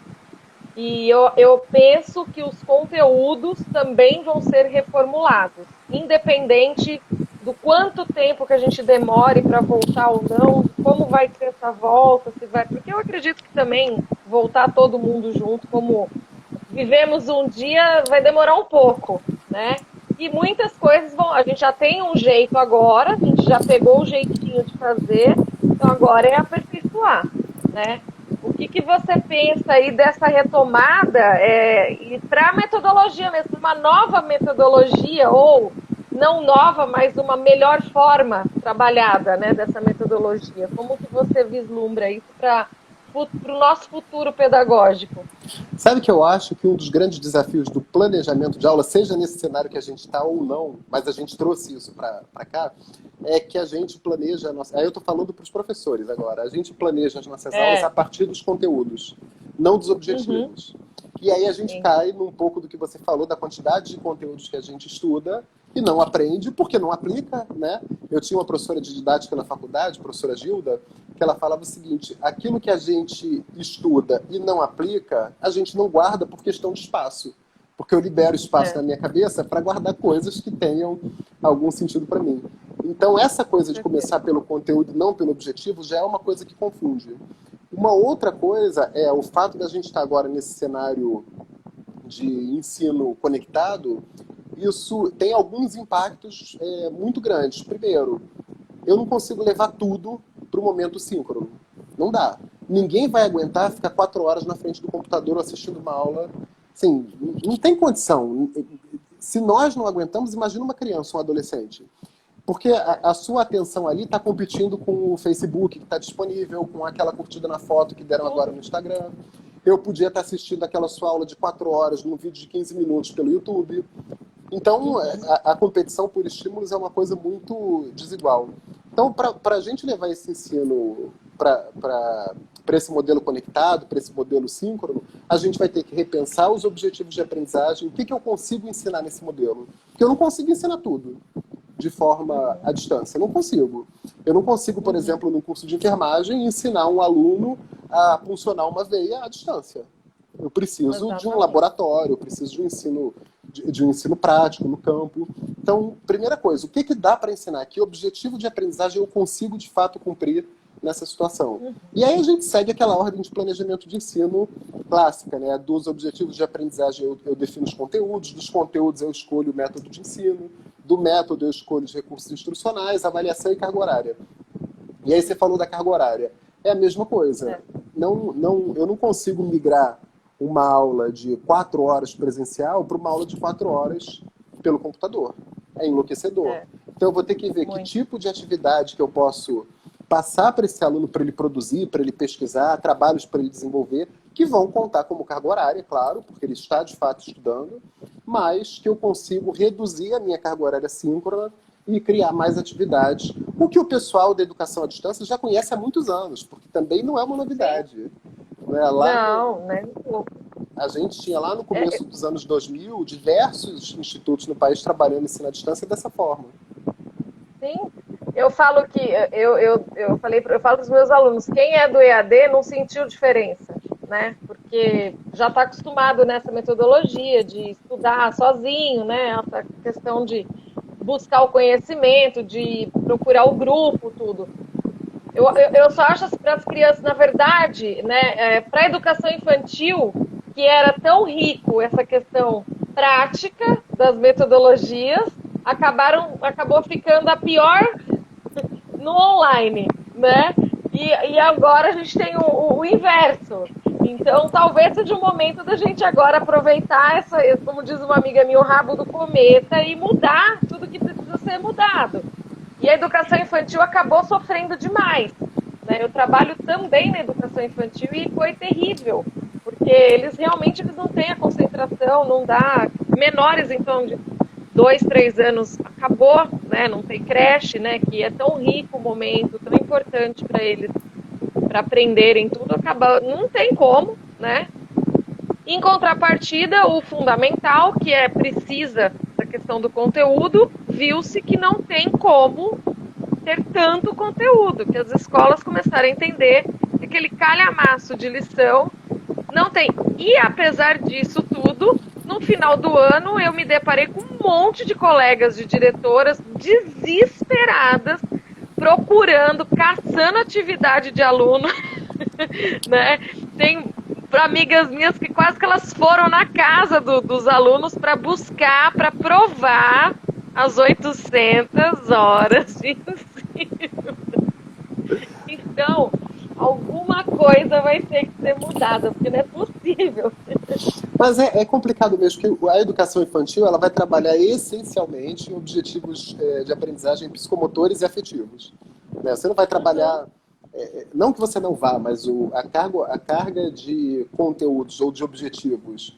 A: E eu penso que os conteúdos também vão ser reformulados, independente do quanto tempo que a gente demore para voltar ou não, como vai ser essa volta, se vai, porque eu acredito que também voltar todo mundo junto, como vivemos um dia, vai demorar um pouco, né? E muitas coisas a gente já tem um jeito agora, a gente já pegou o jeitinho de fazer, então agora é aperfeiçoar, né? O que você pensa aí dessa retomada e para a metodologia mesmo, uma nova metodologia ou não nova, mas uma melhor forma trabalhada, né, dessa metodologia? Como que você vislumbra isso para pro nosso futuro pedagógico?
B: Sabe que eu acho que um dos grandes desafios do planejamento de aula, seja nesse cenário que a gente está ou não, mas a gente trouxe isso para cá, é que a gente planeja a nossa... Aí eu estou falando para os professores agora. A gente planeja as nossas aulas a partir dos conteúdos, não dos objetivos. E aí a gente cai num pouco do que você falou, da quantidade de conteúdos que a gente estuda e não aprende, porque não aplica, né? Eu tinha uma professora de didática na faculdade, professora Gilda, que ela falava o seguinte: aquilo que a gente estuda e não aplica, a gente não guarda por questão de espaço. Porque eu libero espaço na minha cabeça para guardar coisas que tenham algum sentido para mim. Então, essa coisa de começar pelo conteúdo e não pelo objetivo já é uma coisa que confunde. Uma outra coisa é o fato da gente estar agora nesse cenário de ensino conectado. Isso tem alguns impactos muito grandes. Primeiro, eu não consigo levar tudo para o momento síncrono. Não dá. Ninguém vai aguentar ficar 4 horas na frente do computador assistindo uma aula. Assim, não tem condição. Se nós não aguentamos, imagina uma criança, um adolescente. Porque a sua atenção ali está competindo com o Facebook, que está disponível, com aquela curtida na foto que deram agora no Instagram. Eu podia estar assistindo aquela sua aula de 4 horas num vídeo de 15 minutos pelo YouTube. Então, a competição por estímulos é uma coisa muito desigual. Então, para a gente levar esse ensino para esse modelo conectado, para esse modelo síncrono, a gente vai ter que repensar os objetivos de aprendizagem. O que eu consigo ensinar nesse modelo? Porque eu não consigo ensinar tudo de forma à distância. Eu não consigo. Eu não consigo, por exemplo, no curso de enfermagem, ensinar um aluno a puncionar uma veia à distância. Eu preciso de um laboratório, eu preciso de um ensino prático no campo. Então, primeira coisa, o que dá para ensinar? Que objetivo de aprendizagem eu consigo, de fato, cumprir nessa situação? E aí a gente segue aquela ordem de planejamento de ensino clássica, né? Dos objetivos de aprendizagem eu defino os conteúdos, dos conteúdos eu escolho o método de ensino, do método eu escolho os recursos instrucionais, avaliação e carga horária. E aí você falou da carga horária. É a mesma coisa. Eu não consigo migrar uma aula de 4 horas presencial para uma aula de 4 horas pelo computador. É enlouquecedor. Então eu vou ter que ver que tipo de atividade que eu posso passar para esse aluno para ele produzir, para ele pesquisar, trabalhos para ele desenvolver, que vão contar como carga horária, claro, porque ele está de fato estudando, mas que eu consigo reduzir a minha carga horária síncrona e criar mais atividades. O que o pessoal da educação à distância já conhece há muitos anos, porque também não é uma novidade.
A: Né?
B: A gente tinha lá no começo dos anos 2000 diversos institutos no país trabalhando ensino à distância dessa forma.
A: Sim, eu falo que eu falo para os meus alunos, quem é do EAD não sentiu diferença, né? Porque já está acostumado nessa metodologia de estudar sozinho, né? Essa questão de buscar o conhecimento, de procurar o grupo, tudo. Eu só acho para as crianças, na verdade, né, para a educação infantil, que era tão rico essa questão prática das metodologias, acabou ficando a pior no online, né? E agora a gente tem o inverso. Então, talvez seja o momento da gente agora aproveitar como diz uma amiga minha, o rabo do cometa e mudar tudo que precisa ser mudado. E a educação infantil acabou sofrendo demais, né? Eu trabalho também na educação infantil e foi terrível, porque eles realmente não têm a concentração, não dá. Menores, então, de 2, 3 anos, acabou, né? Não tem creche, né? Que é tão rico o momento, tão importante para eles, para aprenderem tudo, não tem como, né? Em contrapartida, o fundamental, que precisa da questão do conteúdo, viu-se que não tem como ter tanto conteúdo, que as escolas começaram a entender que aquele calhamaço de lição não tem. E apesar disso tudo, no final do ano eu me deparei com um monte de colegas de diretoras desesperadas, procurando, caçando atividade de aluno, né? Tem amigas minhas que quase que elas foram na casa dos alunos para buscar, para provar as 800 horas de ensino. Então, alguma coisa vai ter que ser mudada, porque não é possível.
B: Mas é complicado mesmo, porque a educação infantil ela vai trabalhar essencialmente em objetivos de aprendizagem psicomotores e afetivos. Né? Você não vai trabalhar não que você não vá, mas a carga de conteúdos ou de objetivos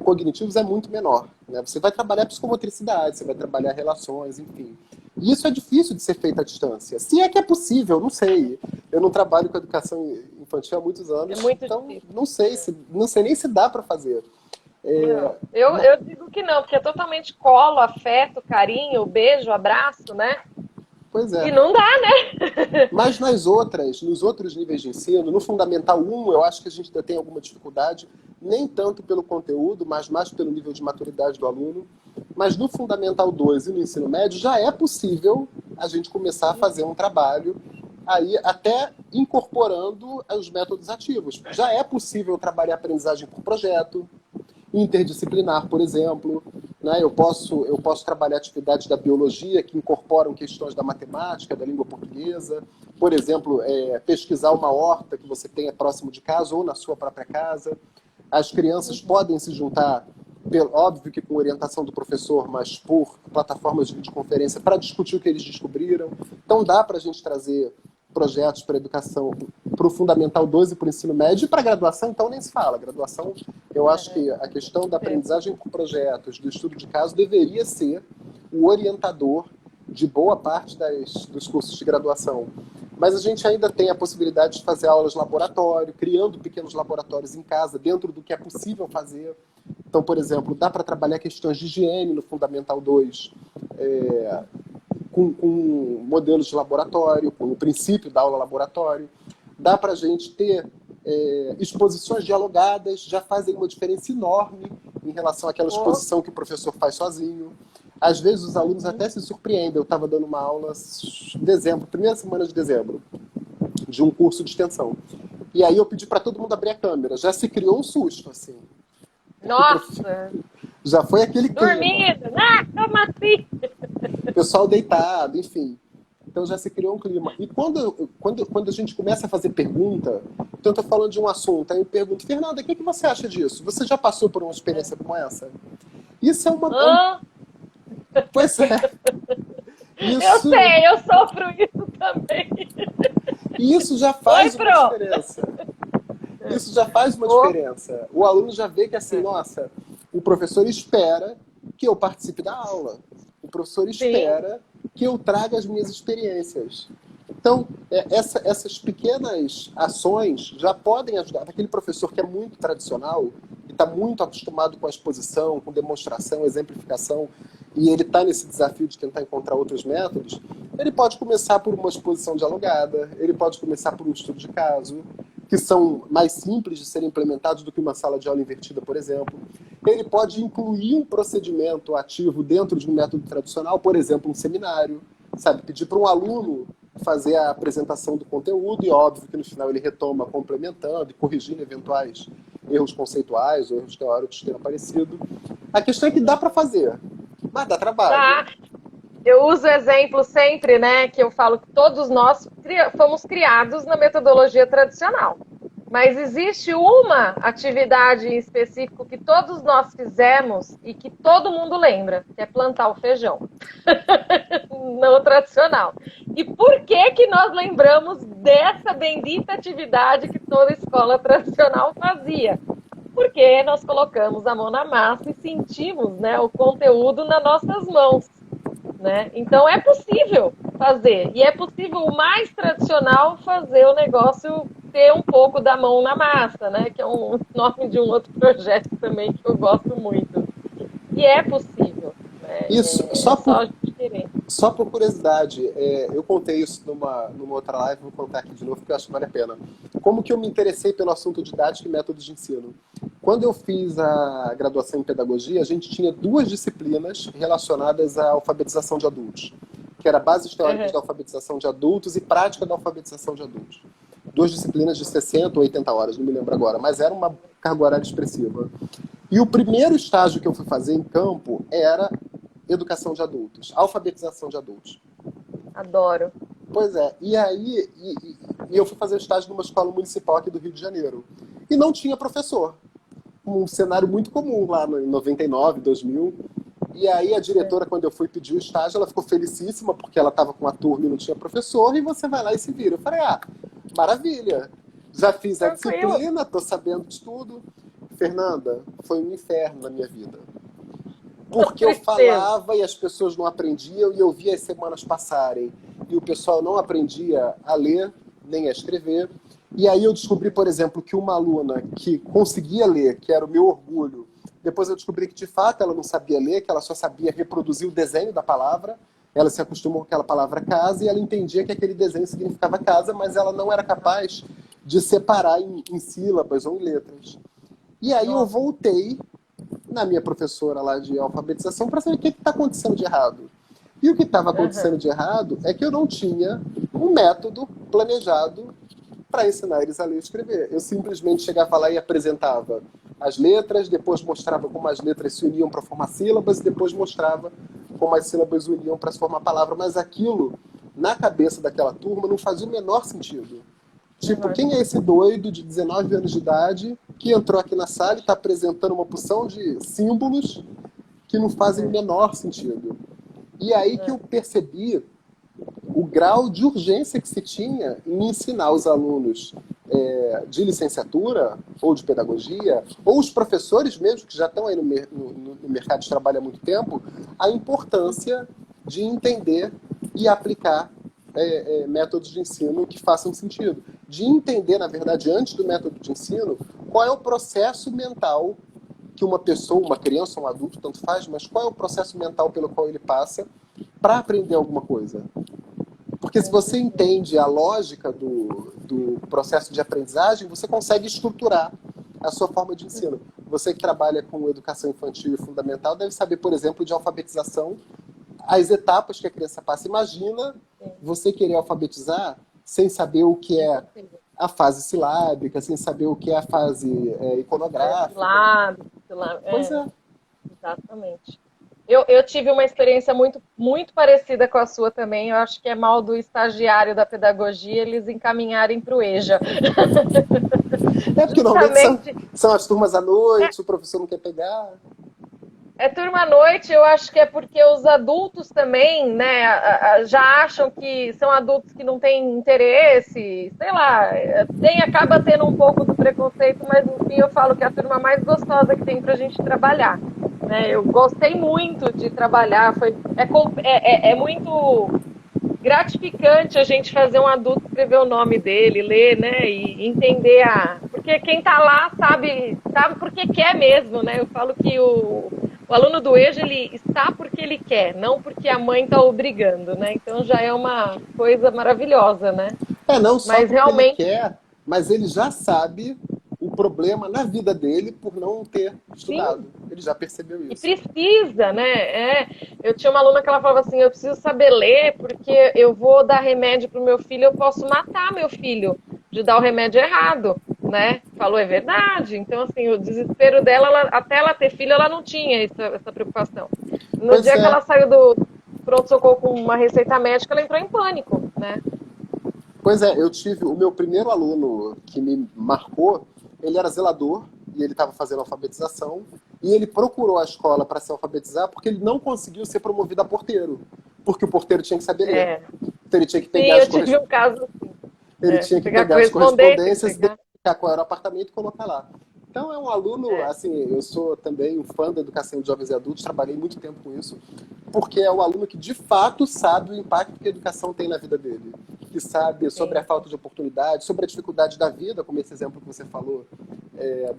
B: cognitivos é muito menor. Né? Você vai trabalhar psicomotricidade, você vai trabalhar relações, enfim. E isso é difícil de ser feito à distância. Se é que é possível, não sei. Eu não trabalho com educação infantil há muitos anos,
A: É muito
B: então
A: difícil.
B: não sei nem se dá para fazer.
A: Não. Eu digo que não, porque é totalmente colo, afeto, carinho, beijo, abraço, né?
B: Pois
A: E
B: é.
A: não dá, né?
B: Mas nos outros níveis de ensino, no Fundamental 1, eu acho que a gente ainda tem alguma dificuldade, nem tanto pelo conteúdo, mas mais pelo nível de maturidade do aluno. Mas no Fundamental 2 e no ensino médio já é possível a gente começar a fazer um trabalho aí até incorporando os métodos ativos. Já é possível trabalhar aprendizagem por projeto, interdisciplinar, por exemplo. Né? Eu posso trabalhar atividades da biologia que incorporam questões da matemática, da língua portuguesa. Por exemplo, pesquisar uma horta que você tenha próximo de casa ou na sua própria casa. As crianças podem se juntar, óbvio que com orientação do professor, mas por plataformas de videoconferência, para discutir o que eles descobriram. Então dá para a gente trazer projetos para a educação, para o Fundamental 2 e para o ensino médio, e para a graduação, então nem se fala. Graduação, eu acho que a questão da aprendizagem por projetos, do estudo de caso, deveria ser o orientador de boa parte dos cursos de graduação. Mas a gente ainda tem a possibilidade de fazer aulas laboratório, criando pequenos laboratórios em casa, dentro do que é possível fazer. Então, por exemplo, dá para trabalhar questões de higiene no Fundamental 2, com modelos de laboratório, com o princípio da aula laboratório. Dá para a gente ter exposições dialogadas, já fazem uma diferença enorme em relação àquela exposição que o professor faz sozinho. Às vezes os alunos até se surpreendem. Eu estava dando uma aula em dezembro, primeira semana de dezembro, de um curso de extensão. E aí eu pedi para todo mundo abrir a câmera. Já se criou um susto, assim.
A: Nossa!
B: Já foi aquele clima.
A: Dormindo! Ah, como assim?
B: O pessoal deitado, enfim. Então já se criou um clima. E quando a gente começa a fazer pergunta, então eu estou falando de um assunto, aí eu pergunto, Fernanda, o que você acha disso? Você já passou por uma experiência como essa? Isso é uma... Pois é.
A: Eu sei, eu sofro isso também.
B: Isso já faz uma diferença. Isso já faz uma diferença. O aluno já vê que assim, nossa, o professor espera que eu participe da aula. O professor espera que eu traga as minhas experiências. Então, essas pequenas ações já podem ajudar. Aquele professor que é muito tradicional, que está muito acostumado com a exposição, com demonstração, exemplificação, e ele está nesse desafio de tentar encontrar outros métodos, ele pode começar por uma exposição dialogada, ele pode começar por um estudo de caso, que são mais simples de serem implementados do que uma sala de aula invertida, por exemplo. Ele pode incluir um procedimento ativo dentro de um método tradicional, por exemplo, um seminário, sabe? Pedir para um aluno fazer a apresentação do conteúdo e, óbvio, que no final ele retoma complementando e corrigindo eventuais erros conceituais ou erros teóricos que tenham aparecido. A questão é que dá para fazer, mas dá trabalho.
A: Tá. Eu uso o exemplo sempre, né, que eu falo que todos nós fomos criados na metodologia tradicional. Mas existe uma atividade em específico que todos nós fizemos e que todo mundo lembra, que é plantar o feijão. Não tradicional. E por que nós lembramos dessa bendita atividade que toda escola tradicional fazia? Porque nós colocamos a mão na massa e sentimos, né, o conteúdo nas nossas mãos. Né? Então é possível fazer. E é possível o mais tradicional fazer o negócio ter um pouco da mão na massa, né? Que é um nome de um outro projeto também que eu gosto muito. E é possível. Né?
B: Isso, só por curiosidade, eu contei isso numa outra live, vou contar aqui de novo porque eu acho que vale a pena. Como que eu me interessei pelo assunto didático e métodos de ensino? Quando eu fiz a graduação em pedagogia, a gente tinha 2 disciplinas relacionadas à alfabetização de adultos, que era bases teóricas da alfabetização de adultos e prática da alfabetização de adultos. 2 disciplinas de 60 ou 80 horas, não me lembro agora, mas era uma carga horária expressiva. E o primeiro estágio que eu fui fazer em campo era educação de adultos, alfabetização de adultos.
A: Adoro.
B: Pois é, e aí eu fui fazer o estágio numa escola municipal aqui do Rio de Janeiro. E não tinha professor. Um cenário muito comum lá em 99, 2000. E aí a diretora, quando eu fui pedir o estágio, ela ficou felicíssima porque ela estava com a turma e não tinha professor, e você vai lá e se vira. Eu falei, Maravilha. Já fiz a
A: Tranquilo.
B: disciplina, estou sabendo de tudo. Fernanda, foi um inferno na minha vida. Porque eu
A: Tristeza.
B: falava e as pessoas não aprendiam, e eu via as semanas passarem e o pessoal não aprendia a ler nem a escrever. E aí eu descobri, por exemplo, que uma aluna que conseguia ler, que era o meu orgulho, depois eu descobri que de fato ela não sabia ler, que ela só sabia reproduzir o desenho da palavra. Ela se acostumou com aquela palavra casa e ela entendia que aquele desenho significava casa, mas ela não era capaz de separar em sílabas ou em letras. E aí eu
A: Nossa.
B: voltei na minha professora lá de alfabetização para saber o que está acontecendo de errado. E o que estava
A: Aham.
B: acontecendo de errado é que eu não tinha um método planejado para ensinar eles a ler e escrever. Eu simplesmente chegava lá e apresentava as letras, depois mostrava como as letras se uniam para formar sílabas, e depois mostrava como as sílabas uniam para se formar palavra. Mas aquilo, na cabeça daquela turma, não fazia o menor sentido. Tipo,
A: Menor
B: quem é esse
A: sentido.
B: doido de 19 anos de idade que entrou aqui na sala e está apresentando uma porção de símbolos que não fazem o
A: É,
B: menor sentido? E aí que
A: é.
B: eu percebi o grau de urgência que se tinha em ensinar os alunos de licenciatura ou de pedagogia, ou os professores mesmo, que já estão aí no mercado de trabalho há muito tempo, a importância de entender e aplicar métodos de ensino que façam sentido. De entender, na verdade, antes do método de ensino, qual é o processo mental que uma pessoa, uma criança ou um adulto, tanto faz, mas qual é o processo mental pelo qual ele passa para aprender alguma coisa. Porque se
A: Com
B: você
A: certeza.
B: entende a lógica do processo de aprendizagem, você consegue estruturar a sua forma de ensino. Você que trabalha com educação infantil e fundamental deve saber, por exemplo, de alfabetização, as etapas que a criança passa. Imagina
A: Sim,
B: você querer alfabetizar sem saber o que é
A: impossível.
B: a fase silábica, sem saber o que é a fase iconográfica.
A: Lábio,
B: Pois é.
A: exatamente. Eu tive uma experiência muito parecida com a sua também. Eu acho que é mal do estagiário da pedagogia eles encaminharem para o EJA.
B: É porque normalmente
A: Justamente.
B: são as turmas à noite, o professor não quer pegar.
A: É turma à noite, eu acho que é porque os adultos também, né, já acham que são adultos que não têm interesse, sei lá, acaba tendo um pouco do preconceito, mas no fim eu falo que é a turma mais gostosa que tem pra gente trabalhar. Né? Eu gostei muito de trabalhar, é muito gratificante a gente fazer um adulto escrever o nome dele, ler, né, e entender porque quem tá lá sabe porque quer mesmo, né? Eu falo que o aluno do EJA, ele está porque ele quer, não porque a mãe está obrigando, né? Então já é uma coisa maravilhosa, né?
B: Não só
A: Mas
B: porque ele
A: realmente,
B: quer, mas ele já sabe o problema na vida dele por não ter estudado.
A: sim,
B: Ele já percebeu
A: e
B: isso.
A: precisa, né? Eu tinha uma aluna que ela falava assim, eu preciso saber ler porque eu vou dar remédio para o meu filho, eu posso matar meu filho de dar o remédio errado, né? Falou, é verdade. Então, assim, o desespero dela, até ela ter filho, ela não tinha essa preocupação. No
B: Pois
A: dia que
B: é,
A: ela saiu do pronto-socorro com uma receita médica, ela entrou em pânico, né?
B: pois é, eu tive o meu primeiro aluno que me marcou, ele era zelador e ele estava fazendo alfabetização e ele procurou a escola para se alfabetizar porque ele não conseguiu ser promovido a porteiro, porque o porteiro tinha que saber ler.
A: É.
B: Então ele tinha que pegar
A: Sim, eu tive um caso assim.
B: ele tinha que
A: Pegar
B: pegar as
A: correspondência,
B: correspondências,
A: pegar.
B: identificar qual era o apartamento e colocar lá. Então é um aluno,
A: É,
B: assim, eu sou também um fã da educação de jovens e adultos, trabalhei muito tempo com isso, porque é um aluno que de fato sabe o impacto que a educação tem na vida dele, que sabe sobre a
A: sim,
B: falta de oportunidade, sobre a dificuldade da vida, como esse exemplo que você falou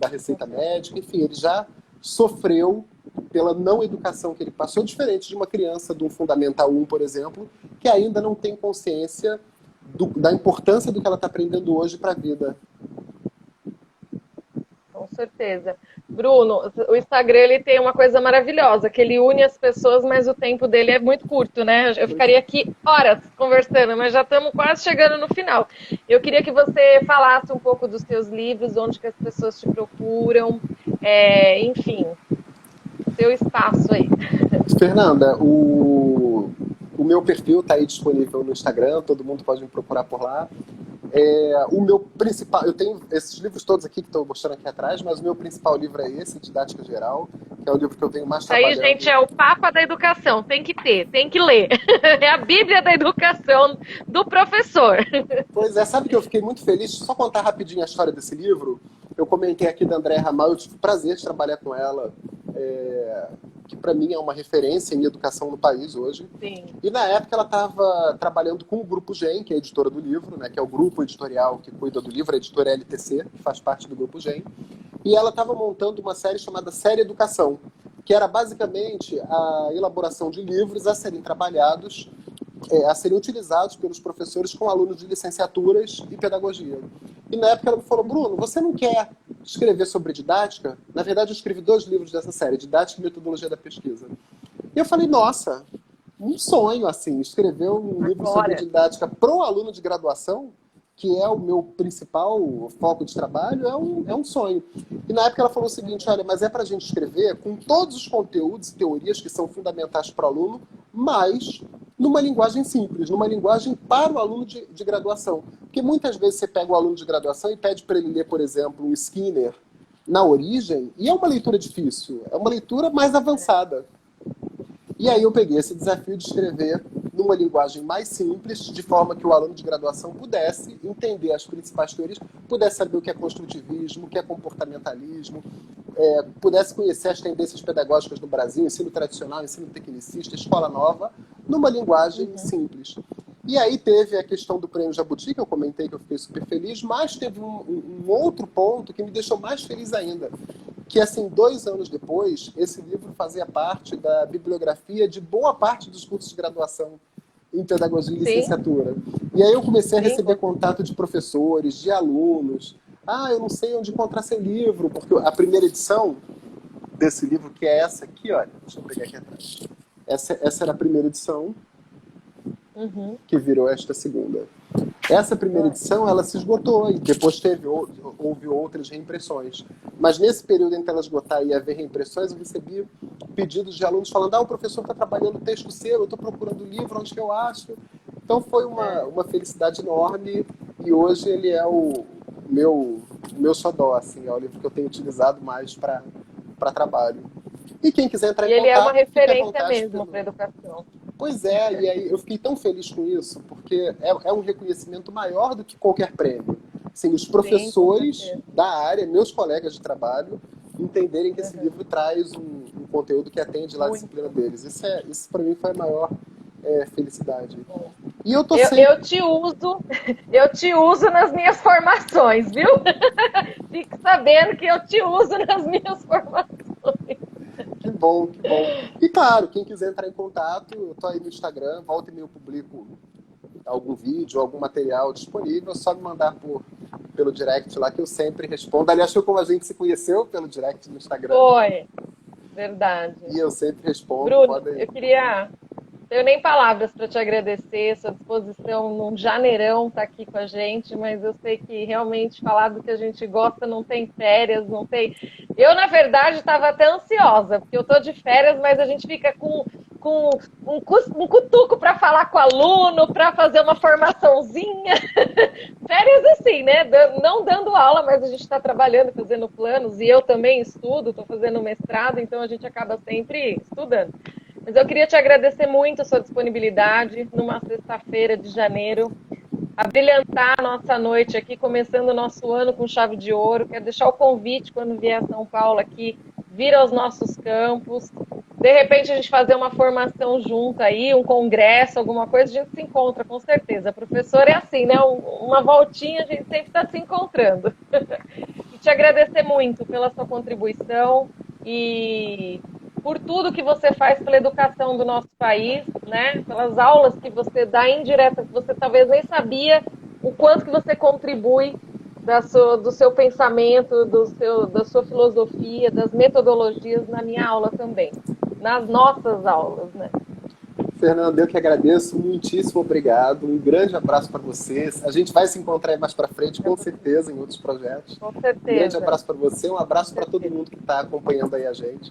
B: da
A: com
B: receita
A: certeza.
B: médica, enfim, ele já sofreu pela não educação que ele passou, diferente de uma criança de um Fundamental 1, por exemplo, que ainda não tem consciência da importância do que ela está aprendendo hoje para a vida.
A: Com certeza. Bruno, o Instagram ele tem uma coisa maravilhosa, que ele une as pessoas, mas o tempo dele é muito curto, né? Eu
B: Pois
A: ficaria
B: é.
A: aqui horas conversando, mas já estamos quase chegando no final. Eu queria que você falasse um pouco dos seus livros, onde que as pessoas te procuram, enfim, seu espaço aí.
B: Fernanda, o meu perfil está aí disponível no Instagram, todo mundo pode me procurar por lá. O meu principal, eu tenho esses livros todos aqui que estou mostrando aqui atrás, mas o meu principal livro é esse, Didática Geral, que é o livro que eu tenho mais
A: Isso aí,
B: trabalhando.
A: gente, é o Papa da Educação. Tem que ter, tem que ler. É a Bíblia da Educação do professor.
B: Pois é, sabe que eu fiquei muito feliz? Só contar rapidinho a história desse livro. Eu comentei aqui da Andréa Ramal, eu tive o prazer de trabalhar com ela, que para mim é uma referência em educação no país hoje.
A: Sim.
B: E na época ela estava trabalhando com o Grupo GEM, que é a editora do livro, né, que é o grupo editorial que cuida do livro, a editora LTC, que faz parte do Grupo GEM. E ela estava montando uma série chamada Série Educação, que era basicamente a elaboração de livros a serem trabalhados, a serem utilizados pelos professores com alunos de licenciaturas e pedagogia. E na época ela me falou, Bruno, você não quer escrever sobre didática? Na verdade, eu escrevi 2 livros dessa série, Didática e Metodologia da Pesquisa. E eu falei, nossa, um sonho, assim, escrever um livro sobre didática para o aluno de graduação, que é o meu principal foco de trabalho, é um sonho. E na época ela falou o seguinte, olha, mas é para a gente escrever com todos os conteúdos e teorias que são fundamentais para o aluno, mas numa linguagem simples, numa linguagem para o aluno de graduação. Porque muitas vezes você pega o aluno de graduação e pede para ele ler, por exemplo, um Skinner na origem, e é uma leitura difícil, é uma leitura mais avançada. E aí eu peguei esse desafio de escrever numa linguagem mais simples, de forma que o aluno de graduação pudesse entender as principais teorias, pudesse saber o que é construtivismo, o que é comportamentalismo, pudesse conhecer as tendências pedagógicas do Brasil, ensino tradicional, ensino tecnicista, escola nova, numa linguagem simples. E aí teve a questão do Prêmio Jabuti, que eu comentei que eu fiquei super feliz, mas teve um outro ponto que me deixou mais feliz ainda, que assim, 2 anos depois, esse livro fazia parte da bibliografia de boa parte dos cursos de graduação em pedagogia e licenciatura. E aí eu comecei a receber contato de professores, de alunos. Eu não sei onde encontrar seu livro, porque a primeira edição desse livro, que é essa aqui, olha, deixa eu pegar aqui atrás. Essa era a primeira edição, que virou esta segunda. Essa primeira edição, ela se esgotou, e depois houve outras reimpressões. Mas nesse período entre ela esgotar e haver reimpressões, eu recebi pedidos de alunos falando, o professor está trabalhando texto seu, eu estou procurando o livro, onde que eu acho? Então foi uma felicidade enorme, e hoje ele é o meu xodó, assim, é o livro que eu tenho utilizado mais para trabalho. E quem quiser entrar em contato...
A: E ele é uma referência mesmo para a educação.
B: Pois é, e aí eu fiquei tão feliz com isso, porque é um reconhecimento maior do que qualquer prêmio. Assim, os professores da área, meus colegas de trabalho, entenderem que esse livro traz um conteúdo que atende lá a disciplina deles. Isso para mim foi a maior felicidade. E eu te uso nas minhas formações, viu? Fique sabendo que eu te uso nas minhas formações. Que bom, que bom. E claro, quem quiser entrar em contato, eu tô aí no Instagram, volta e meia eu publico algum vídeo, algum material disponível, é só me mandar pelo direct lá que eu sempre respondo. Aliás, foi como a gente se conheceu pelo direct no Instagram.
A: Foi, verdade.
B: E eu sempre respondo.
A: Bruno, eu queria... Não tenho nem palavras para te agradecer, sua disposição num janeirão tá aqui com a gente, mas eu sei que realmente falar do que a gente gosta não tem férias, não tem... Eu, na verdade, estava até ansiosa, porque eu tô de férias, mas a gente fica com um cutuco para falar com o aluno, para fazer uma formaçãozinha. Férias assim, né? Não dando aula, mas a gente está trabalhando, fazendo planos, e eu também estudo, estou fazendo mestrado, então a gente acaba sempre estudando. Mas eu queria te agradecer muito a sua disponibilidade numa sexta-feira de janeiro, a brilhantar a nossa noite aqui, começando o nosso ano com chave de ouro. Quero deixar o convite, quando vier a São Paulo aqui, vir aos nossos campos. De repente a gente fazer uma formação junto aí, um congresso, alguma coisa, a gente se encontra, com certeza. Professor é assim, né? Uma voltinha, a gente sempre está se encontrando. E te agradecer muito pela sua contribuição e por tudo que você faz pela educação do nosso país, né? Pelas aulas que você dá indiretas, que você talvez nem sabia o quanto que você contribui do seu pensamento, da sua filosofia, das metodologias na minha aula também, nas nossas aulas, né?
B: Fernanda, eu que agradeço, muitíssimo obrigado, um grande abraço para vocês. A gente vai se encontrar mais para frente, com certeza, em outros projetos.
A: Com certeza.
B: Um grande abraço para você, um abraço para todo mundo que está acompanhando aí a gente.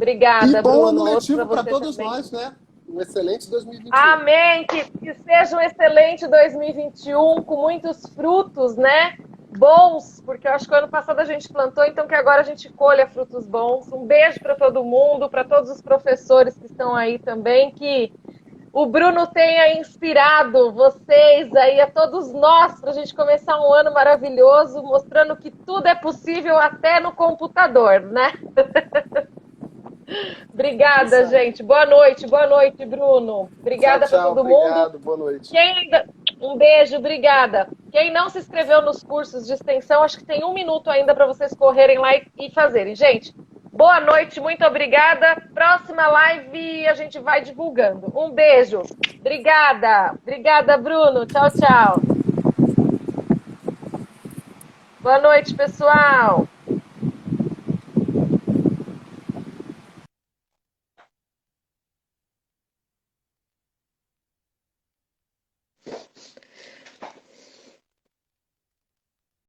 A: Obrigada,
B: e bom
A: Bruno.
B: ano letivo para todos nós, né? Um excelente 2021.
A: Amém! Que seja um excelente 2021, com muitos frutos, né? bons, porque eu acho que o ano passado a gente plantou, então que agora a gente colha frutos bons. Um beijo para todo mundo, para todos os professores que estão aí também, que o Bruno tenha inspirado vocês aí, a todos nós, para a gente começar um ano maravilhoso, mostrando que tudo é possível até no computador, né? Obrigada, gente. Boa noite, Bruno. Obrigada para todo mundo.
B: Obrigado, boa noite.
A: Um beijo, obrigada. Quem não se inscreveu nos cursos de extensão, acho que tem 1 minuto ainda para vocês correrem lá e fazerem. Gente, boa noite, muito obrigada. Próxima live a gente vai divulgando. Um beijo. Obrigada. Obrigada, Bruno. Tchau, tchau. Boa noite, pessoal.